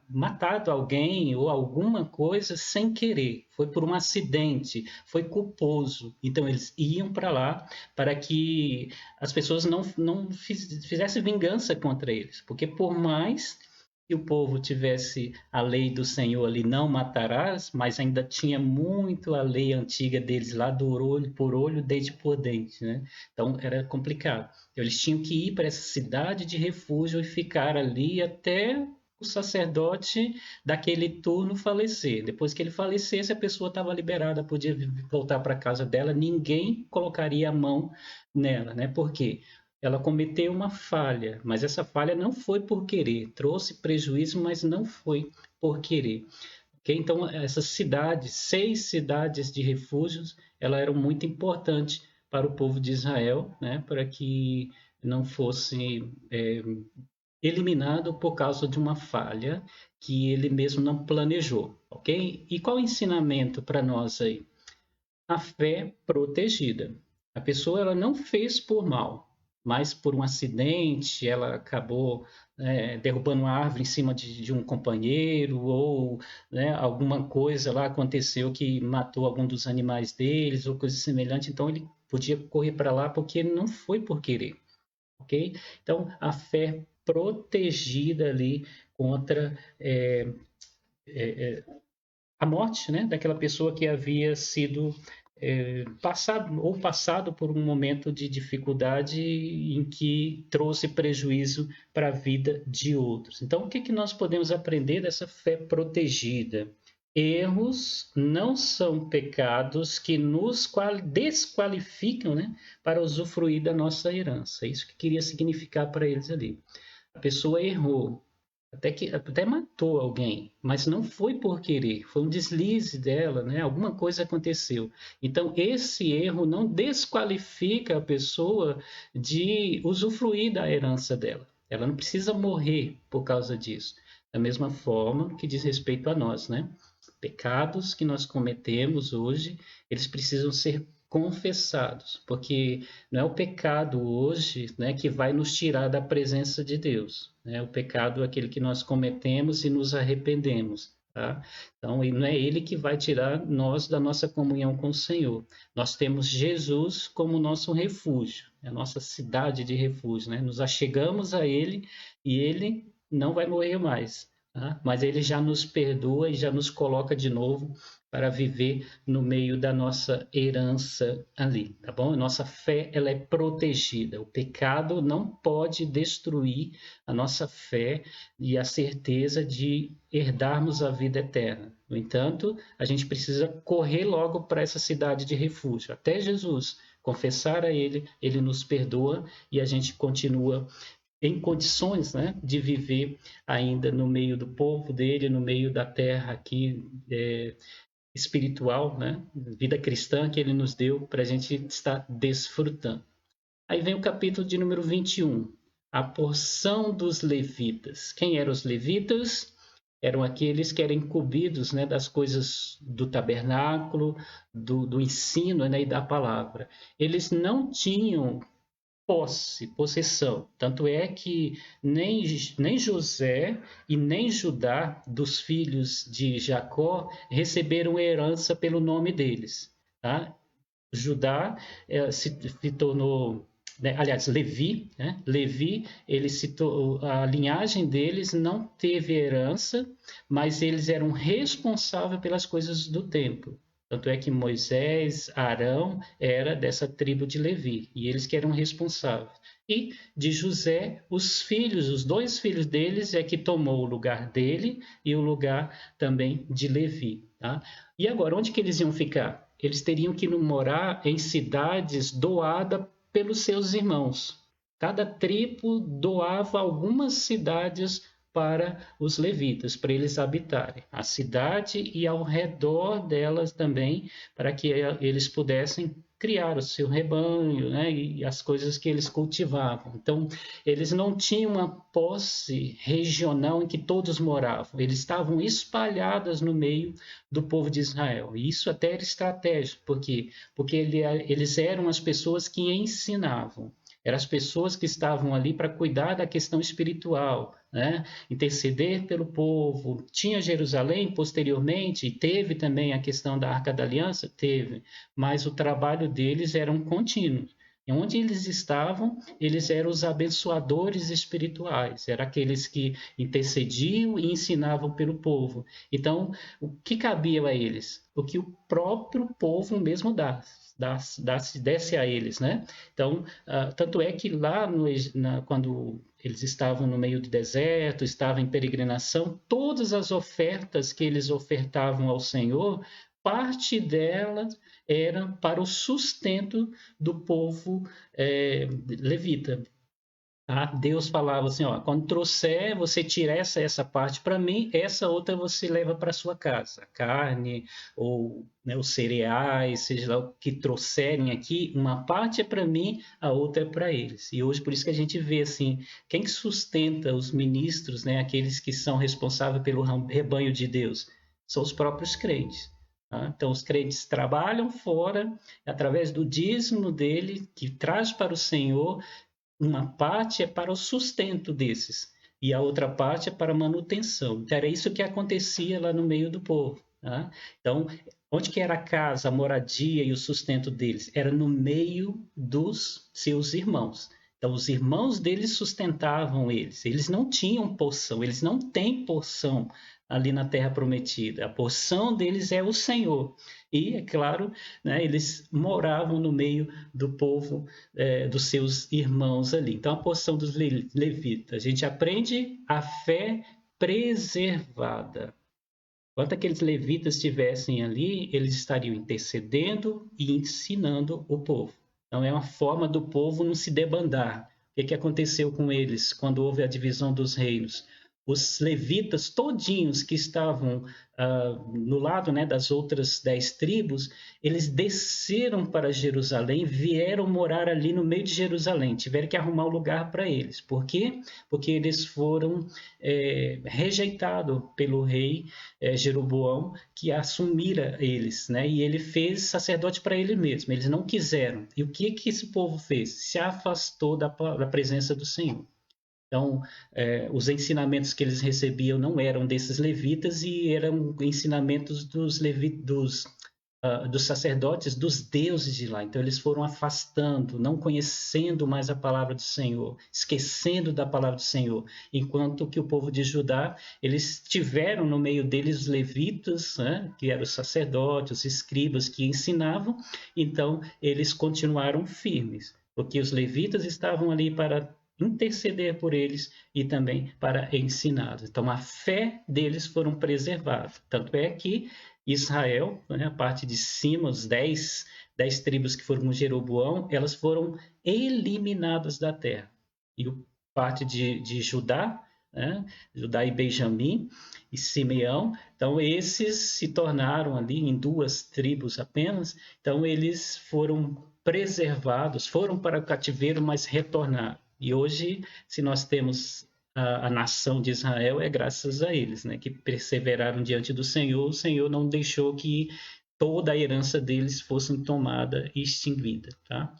matado alguém ou alguma coisa sem querer, foi por um acidente, foi culposo. Então, eles iam para lá para que as pessoas não fizessem vingança contra eles, porque por mais que o povo tivesse a lei do Senhor ali, não matarás, mas ainda tinha muito a lei antiga deles lá, do olho por olho, dente por dente, né? Então era complicado. Então, eles tinham que ir para essa cidade de refúgio e ficar ali até o sacerdote daquele turno falecer. Depois que ele falecesse, a pessoa estava liberada, podia voltar para a casa dela, ninguém colocaria a mão nela, né? Por quê? Ela cometeu uma falha, mas essa falha não foi por querer, trouxe prejuízo, mas não foi por querer. Okay? Então, essas cidades, 6 cidades de refúgios, elas eram muito importantes para o povo de Israel, né? Para que não fosse eliminado por causa de uma falha que ele mesmo não planejou, ok? E qual o ensinamento para nós aí? A fé protegida. A pessoa ela não fez por mal, mas por um acidente ela acabou derrubando uma árvore em cima de um companheiro ou, né, alguma coisa lá aconteceu que matou algum dos animais deles ou coisa semelhante. Então ele podia correr para lá porque ele não foi por querer, ok? Então a fé protegida ali contra a morte, né, daquela pessoa que havia sido passado por um momento de dificuldade em que trouxe prejuízo para a vida de outros. Então, o que nós podemos aprender dessa fé protegida? Erros não são pecados que nos desqualificam, né, para usufruir da nossa herança. É isso que queria significar para eles ali. A pessoa errou, até matou alguém, mas não foi por querer, foi um deslize dela, né? Alguma coisa aconteceu. Então, esse erro não desqualifica a pessoa de usufruir da herança dela. Ela não precisa morrer por causa disso. Da mesma forma que diz respeito a nós, né? Pecados que nós cometemos hoje, eles precisam ser confessados, porque não é o pecado hoje, né, que vai nos tirar da presença de Deus, né? O pecado é aquele que nós cometemos e nos arrependemos, tá? Então, não é ele que vai tirar nós da nossa comunhão com o Senhor. Nós temos Jesus como nosso refúgio, é a nossa cidade de refúgio, né? Nos achegamos a ele e ele não vai morrer mais, tá? Mas ele já nos perdoa e já nos coloca de novo para viver no meio da nossa herança ali, tá bom? Nossa fé, ela é protegida. O pecado não pode destruir a nossa fé e a certeza de herdarmos a vida eterna. No entanto, a gente precisa correr logo para essa cidade de refúgio, até Jesus, confessar a Ele, Ele nos perdoa e a gente continua em condições, né, de viver ainda no meio do povo dele, no meio da terra aqui, espiritual, né? Vida cristã que ele nos deu para a gente estar desfrutando. Aí vem o capítulo de número 21, a porção dos levitas. Quem eram os levitas? Eram aqueles que eram incumbidos, né, das coisas do tabernáculo, do ensino, né, e da palavra. Eles não tinham possessão. Tanto é que nem José e nem Judá, dos filhos de Jacó, receberam herança pelo nome deles. Tá? Judá se tornou, né, aliás, Levi, né? Levi, a linhagem deles não teve herança, mas eles eram responsáveis pelas coisas do templo. Tanto é que Moisés, Arão, era dessa tribo de Levi, e eles que eram responsáveis. E de José, os dois filhos deles é que tomou o lugar dele e o lugar também de Levi. Tá? E agora, onde que eles iam ficar? Eles teriam que morar em cidades doadas pelos seus irmãos. Cada tribo doava algumas cidades para os levitas, para eles habitarem. A cidade e ao redor delas também, para que eles pudessem criar o seu rebanho, né, e as coisas que eles cultivavam. Então, eles não tinham uma posse regional em que todos moravam, eles estavam espalhados no meio do povo de Israel. E isso até era estratégico, porque eles eram as pessoas que ensinavam. Eram as pessoas que estavam ali para cuidar da questão espiritual, né? Interceder pelo povo. Tinha Jerusalém posteriormente, e teve também a questão da Arca da Aliança? Teve, mas o trabalho deles era um contínuo. E onde eles estavam, eles eram os abençoadores espirituais, eram aqueles que intercediam e ensinavam pelo povo. Então, o que cabia a eles? O que o próprio povo mesmo desse a eles, né? Então, tanto é que lá quando eles estavam no meio do deserto, estavam em peregrinação, todas as ofertas que eles ofertavam ao Senhor, parte delas era para o sustento do povo levita. Tá? Deus falava assim, ó, quando trouxer, você tira essa parte para mim, essa outra você leva para sua casa. Carne ou, né, os cereais, seja lá o que trouxerem aqui, uma parte é para mim, a outra é para eles. E hoje por isso que a gente vê assim, quem sustenta os ministros, né, aqueles que são responsáveis pelo rebanho de Deus, são os próprios crentes. Tá? Então os crentes trabalham fora, através do dízimo dele, que traz para o Senhor. Uma parte é para o sustento desses e a outra parte é para a manutenção. Então, era isso que acontecia lá no meio do povo. Tá? Então, onde que era a casa, a moradia e o sustento deles? Era no meio dos seus irmãos. Então, os irmãos deles sustentavam eles. Eles não tinham porção, eles não têm porção ali na Terra Prometida. A porção deles é o Senhor. E, é claro, né, eles moravam no meio do povo, dos seus irmãos ali. Então, a porção dos levitas. A gente aprende a fé preservada. Enquanto aqueles levitas estivessem ali, eles estariam intercedendo e ensinando o povo. Então, é uma forma do povo não se debandar. O que aconteceu com eles quando houve a divisão dos reinos? os levitas todinhos que estavam no lado, né, das outras 10 tribos, eles desceram para Jerusalém, vieram morar ali no meio de Jerusalém, tiveram que arrumar um lugar para eles. Por quê? Porque eles foram rejeitados pelo rei Jeroboão, que assumira eles, né? E ele fez sacerdote para ele mesmo, eles não quiseram. E o que esse povo fez? Se afastou da presença do Senhor. Então, os ensinamentos que eles recebiam não eram desses levitas e eram ensinamentos dos sacerdotes, dos deuses de lá. Então, eles foram afastando, não conhecendo mais a palavra do Senhor, esquecendo da palavra do Senhor. Enquanto que o povo de Judá, eles tiveram no meio deles os levitas, né, que eram os sacerdotes, os escribas que ensinavam, então eles continuaram firmes, porque os levitas estavam ali para interceder por eles e também para ensiná-los. Então, a fé deles foram preservadas. Tanto é que Israel, né, a parte de cima, os 10 tribos que foram com Jeroboão, elas foram eliminadas da terra. E a parte de Judá, né, Judá e Benjamim e Simeão, então esses se tornaram ali em 2 tribos apenas, então eles foram preservados, foram para o cativeiro, mas retornaram. E hoje, se nós temos a nação de Israel, é graças a eles, né, que perseveraram diante do Senhor. O Senhor não deixou que toda a herança deles fosse tomada e extinguida, tá?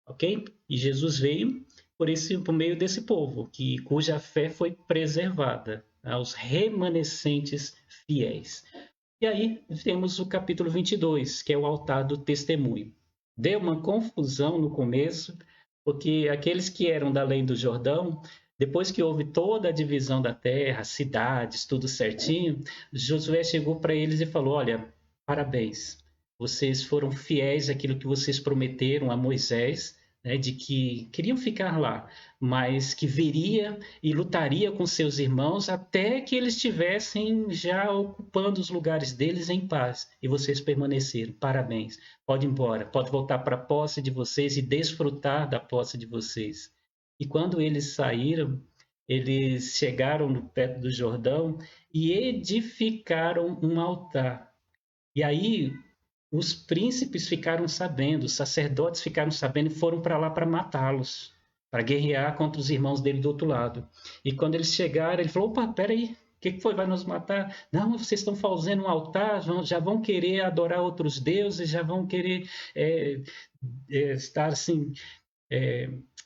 Ok? E Jesus veio por meio desse povo, cuja fé foi preservada, tá? Os remanescentes fiéis. E aí temos o capítulo 22, que é o altar do testemunho. Deu uma confusão no começo, porque aqueles que eram da além do Jordão, depois que houve toda a divisão da terra, cidades, tudo certinho, Josué chegou para eles e falou: olha, parabéns, vocês foram fiéis àquilo que vocês prometeram a Moisés, né, de que queriam ficar lá, mas que viria e lutaria com seus irmãos até que eles estivessem já ocupando os lugares deles em paz. E vocês permaneceram. Parabéns. Pode ir embora, pode voltar para a posse de vocês e desfrutar da posse de vocês. E quando eles saíram, eles chegaram no perto do Jordão e edificaram um altar. E aí os príncipes ficaram sabendo, os sacerdotes ficaram sabendo e foram para lá para matá-los, para guerrear contra os irmãos dele do outro lado. E quando eles chegaram, ele falou: opa, peraí, o que foi? Vai nos matar? Não, vocês estão fazendo um altar, já vão querer adorar outros deuses, já vão querer estar assim,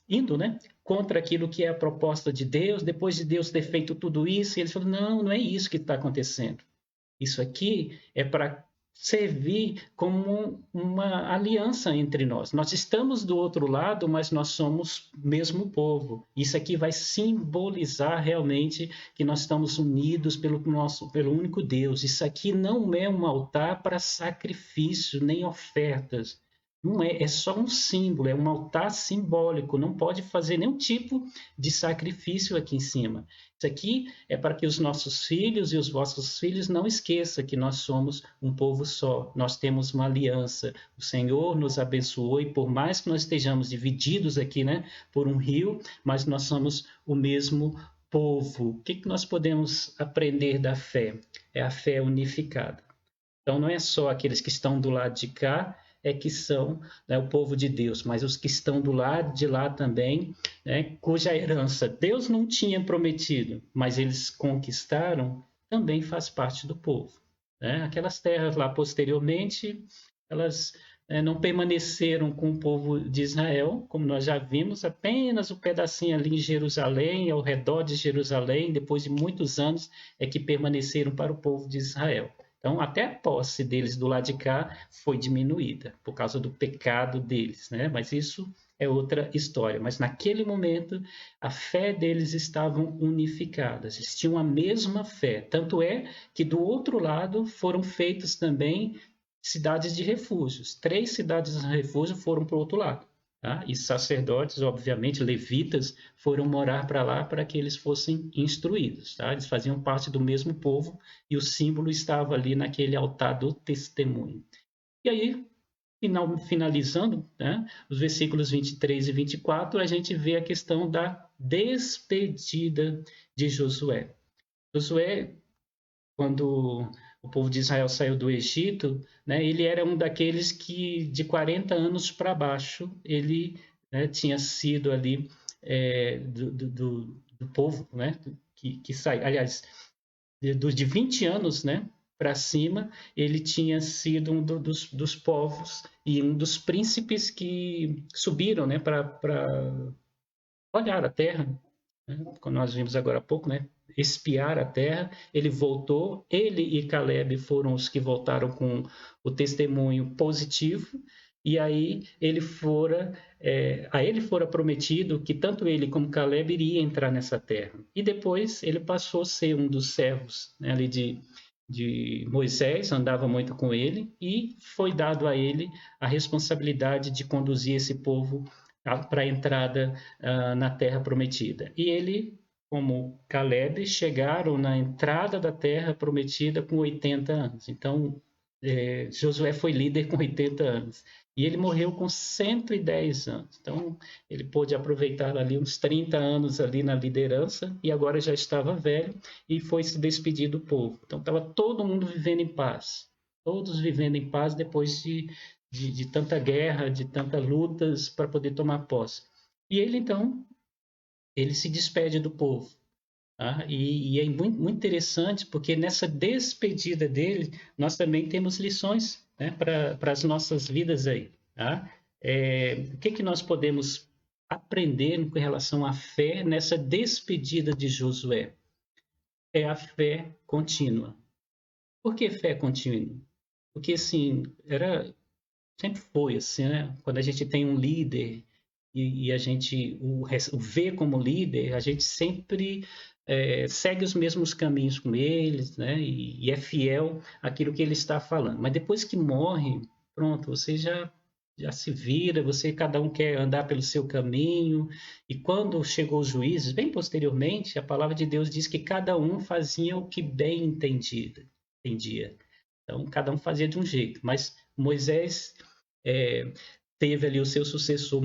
indo, né, contra aquilo que é a proposta de Deus, depois de Deus ter feito tudo isso. E eles falaram: não, não é isso que está acontecendo. Isso aqui é para servir como uma aliança entre nós. Nós estamos do outro lado, mas nós somos o mesmo povo. Isso aqui vai simbolizar realmente que nós estamos unidos pelo único Deus. Isso aqui não é um altar para sacrifício nem ofertas. Não é, é só um símbolo, é um altar simbólico, não pode fazer nenhum tipo de sacrifício aqui em cima. Isso aqui é para que os nossos filhos e os vossos filhos não esqueçam que nós somos um povo só, nós temos uma aliança. O Senhor nos abençoou e por mais que nós estejamos divididos aqui, né, por um rio, mas nós somos o mesmo povo. O que nós podemos aprender da fé? É a fé unificada. Então não é só aqueles que estão do lado de cá que são, né, o povo de Deus, mas os que estão do lado de lá também, né, cuja herança Deus não tinha prometido, mas eles conquistaram, também faz parte do povo. Né? Aquelas terras lá posteriormente, elas não permaneceram com o povo de Israel, como nós já vimos, apenas um pedacinho ali em Jerusalém, ao redor de Jerusalém, depois de muitos anos, é que permaneceram para o povo de Israel. Então, até a posse deles do lado de cá foi diminuída por causa do pecado deles, né? Mas isso é outra história. Mas naquele momento, a fé deles estava unificada, eles tinham a mesma fé. Tanto é que do outro lado foram feitas também cidades de refúgios. 3 cidades de refúgio foram para o outro lado. Tá? E sacerdotes, obviamente, levitas, foram morar para lá para que eles fossem instruídos. Tá? Eles faziam parte do mesmo povo e o símbolo estava ali naquele altar do testemunho. E aí, finalizando, né, os versículos 23 e 24, a gente vê a questão da despedida de Josué. Josué, quando o povo de Israel saiu do Egito, né, ele era um daqueles que, de 40 anos para baixo, ele, né, tinha sido ali do povo, né, que saiu. Aliás, de 20 anos, né, para cima, ele tinha sido dos povos e um dos príncipes que subiram, né, para olhar a terra, né, como nós vimos agora há pouco, né, espiar a terra. Ele voltou, ele e Caleb foram os que voltaram com o testemunho positivo, e aí a ele fora prometido que tanto ele como Caleb iria entrar nessa terra. E depois ele passou a ser um dos servos, né, ali de Moisés, andava muito com ele, e foi dado a ele a responsabilidade de conduzir esse povo para a entrada na terra prometida. E ele, como Caleb, chegaram na entrada da terra prometida com 80 anos. Então, Josué foi líder com 80 anos. E ele morreu com 110 anos. Então, ele pôde aproveitar ali uns 30 anos ali na liderança e agora já estava velho e foi se despedir do povo. Então, estava todo mundo vivendo em paz. Todos vivendo em paz depois de tanta guerra, de tantas lutas para poder tomar posse. E ele, então, ele se despede do povo. Tá? E é muito interessante porque nessa despedida dele, nós também temos lições, né, para as nossas vidas aí. Tá? O que nós podemos aprender com relação à fé nessa despedida de Josué? É a fé contínua. Por que fé contínua? Porque, assim, sempre foi assim, né? Quando a gente tem um líder e a gente o vê como líder, a gente sempre segue os mesmos caminhos com eles, né? E é fiel àquilo que ele está falando. Mas depois que morre, pronto, você já se vira, cada um quer andar pelo seu caminho. E quando chegou os juízes, bem posteriormente, a palavra de Deus diz que cada um fazia o que bem entendia. Então, cada um fazia de um jeito. Mas Moisés teve ali o seu sucessor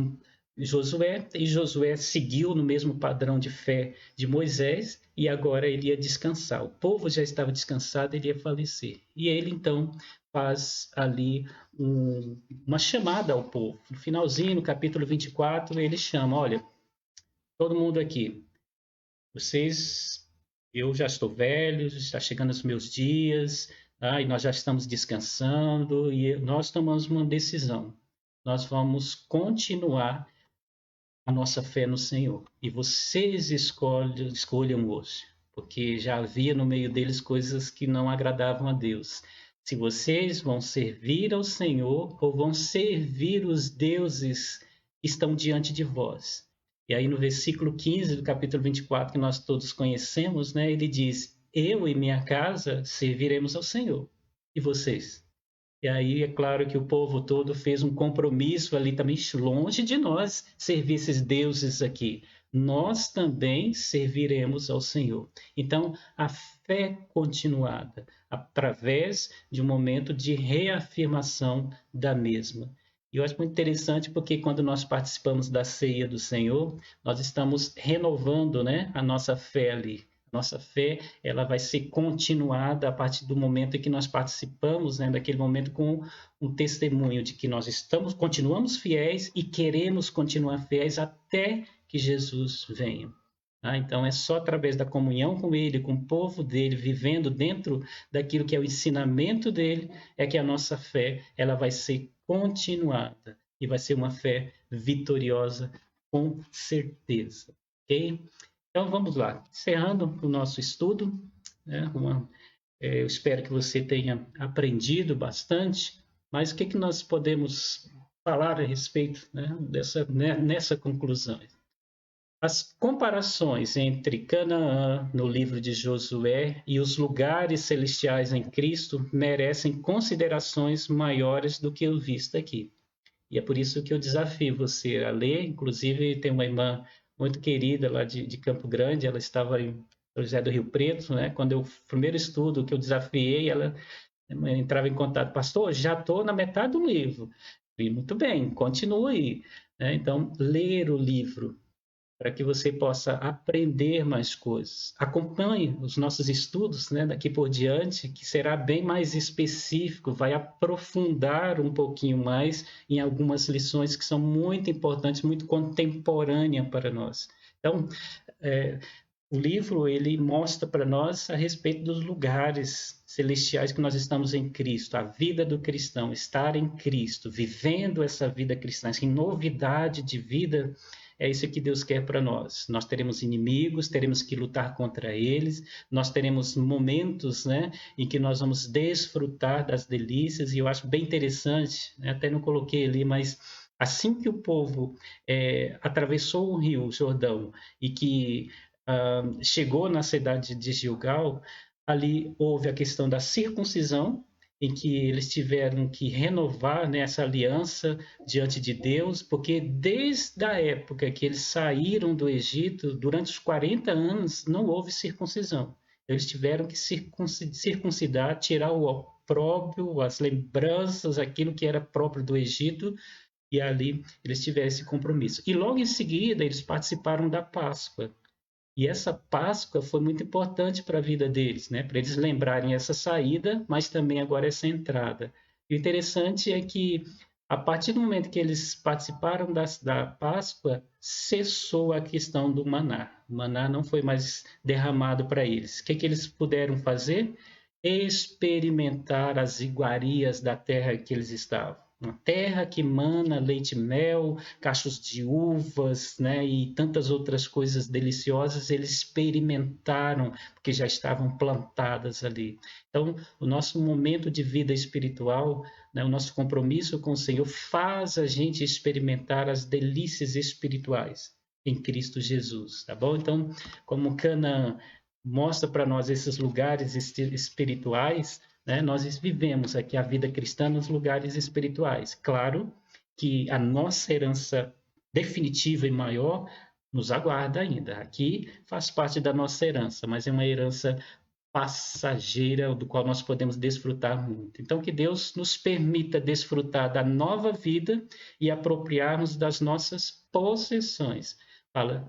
Josué, e Josué seguiu no mesmo padrão de fé de Moisés, e agora ele ia descansar. O povo já estava descansado, ele ia falecer. E ele então faz ali uma chamada ao povo. No finalzinho, no capítulo 24, ele chama: olha, todo mundo aqui, vocês, eu já estou velho, está chegando os meus dias, e nós já estamos descansando, e nós tomamos uma decisão. Nós vamos continuar a nossa fé no Senhor. E vocês escolham hoje, porque já havia no meio deles coisas que não agradavam a Deus. Se vocês vão servir ao Senhor ou vão servir os deuses que estão diante de vós. E aí no versículo 15 do capítulo 24, que nós todos conhecemos, né, ele diz: eu e minha casa serviremos ao Senhor. E vocês? E aí é claro que o povo todo fez um compromisso ali também, longe de nós servir esses deuses aqui. Nós também serviremos ao Senhor. Então, a fé continuada, através de um momento de reafirmação da mesma. E eu acho muito interessante porque quando nós participamos da ceia do Senhor, nós estamos renovando, né, a nossa fé ali. Nossa fé, ela vai ser continuada a partir do momento em que nós participamos, né, daquele momento com um testemunho de que nós continuamos fiéis e queremos continuar fiéis até que Jesus venha. Então, é só através da comunhão com Ele, com o povo dele, vivendo dentro daquilo que é o ensinamento dele, é que a nossa fé ela vai ser continuada e vai ser uma fé vitoriosa, com certeza. Ok? Então vamos lá, encerrando o nosso estudo, né? Eu espero que você tenha aprendido bastante, mas o que nós podemos falar a respeito, né, nessa conclusão? As comparações entre Canaã, no livro de Josué, e os lugares celestiais em Cristo merecem considerações maiores do que o visto aqui. E é por isso que eu desafio você a ler. Inclusive, tem uma irmã muito querida lá de Campo Grande, ela estava em São José do Rio Preto, né? Quando eu primeiro estudo que eu desafiei, ela entrava em contato: pastor, já estou na metade do livro. E muito bem, continue aí, né? Então, ler o livro, para que você possa aprender mais coisas. Acompanhe os nossos estudos, né, daqui por diante, que será bem mais específico, vai aprofundar um pouquinho mais em algumas lições que são muito importantes, muito contemporâneas para nós. Então, é, o livro ele mostra para nós a respeito dos lugares celestiais que nós estamos em Cristo, a vida do cristão, estar em Cristo, vivendo essa vida cristã, essa novidade de vida. É isso que Deus quer para nós. Nós teremos inimigos, teremos que lutar contra eles, nós teremos momentos, né, em que nós vamos desfrutar das delícias, e eu acho bem interessante, né, até não coloquei ali, mas assim que o povo atravessou o rio Jordão e que chegou na cidade de Gilgal, ali houve a questão da circuncisão, em que eles tiveram que renovar, né, essa aliança diante de Deus, porque desde a época que eles saíram do Egito, durante os 40 anos, não houve circuncisão. Eles tiveram que circuncidar, tirar o opróbrio, as lembranças, aquilo que era próprio do Egito, e ali eles tiveram esse compromisso. E logo em seguida, eles participaram da Páscoa. E essa Páscoa foi muito importante para a vida deles, né? Para eles lembrarem essa saída, mas também agora essa entrada. E o interessante é que, a partir do momento que eles participaram da Páscoa, cessou a questão do maná. O maná não foi mais derramado para eles. O que eles puderam fazer? Experimentar as iguarias da terra que eles estavam. Uma terra que mana leite e mel, cachos de uvas, né, e tantas outras coisas deliciosas, eles experimentaram, porque já estavam plantadas ali. Então, o nosso momento de vida espiritual, né, o nosso compromisso com o Senhor, faz a gente experimentar as delícias espirituais em Cristo Jesus, tá bom? Então, como Canaã mostra para nós esses lugares espirituais, né? Nós vivemos aqui a vida cristã nos lugares espirituais. Claro que a nossa herança definitiva e maior nos aguarda ainda. Aqui faz parte da nossa herança, mas é uma herança passageira do qual nós podemos desfrutar muito. Então, que Deus nos permita desfrutar da nova vida e apropriarmos das nossas possessões,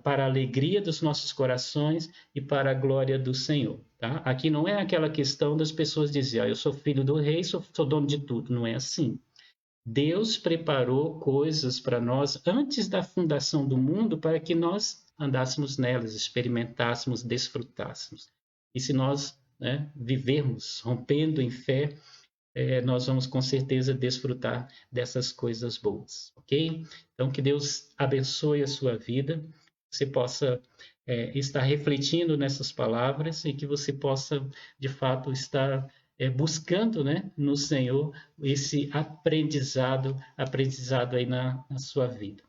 para a alegria dos nossos corações e para a glória do Senhor. Tá? Aqui não é aquela questão das pessoas dizer, eu sou filho do rei, sou dono de tudo. Não é assim. Deus preparou coisas para nós antes da fundação do mundo para que nós andássemos nelas, experimentássemos, desfrutássemos. E se nós, né, vivermos rompendo em fé, nós vamos com certeza desfrutar dessas coisas boas, ok? Então, que Deus abençoe a sua vida, que você possa estar refletindo nessas palavras e que você possa, de fato, estar buscando, né, no Senhor esse aprendizado aí na sua vida.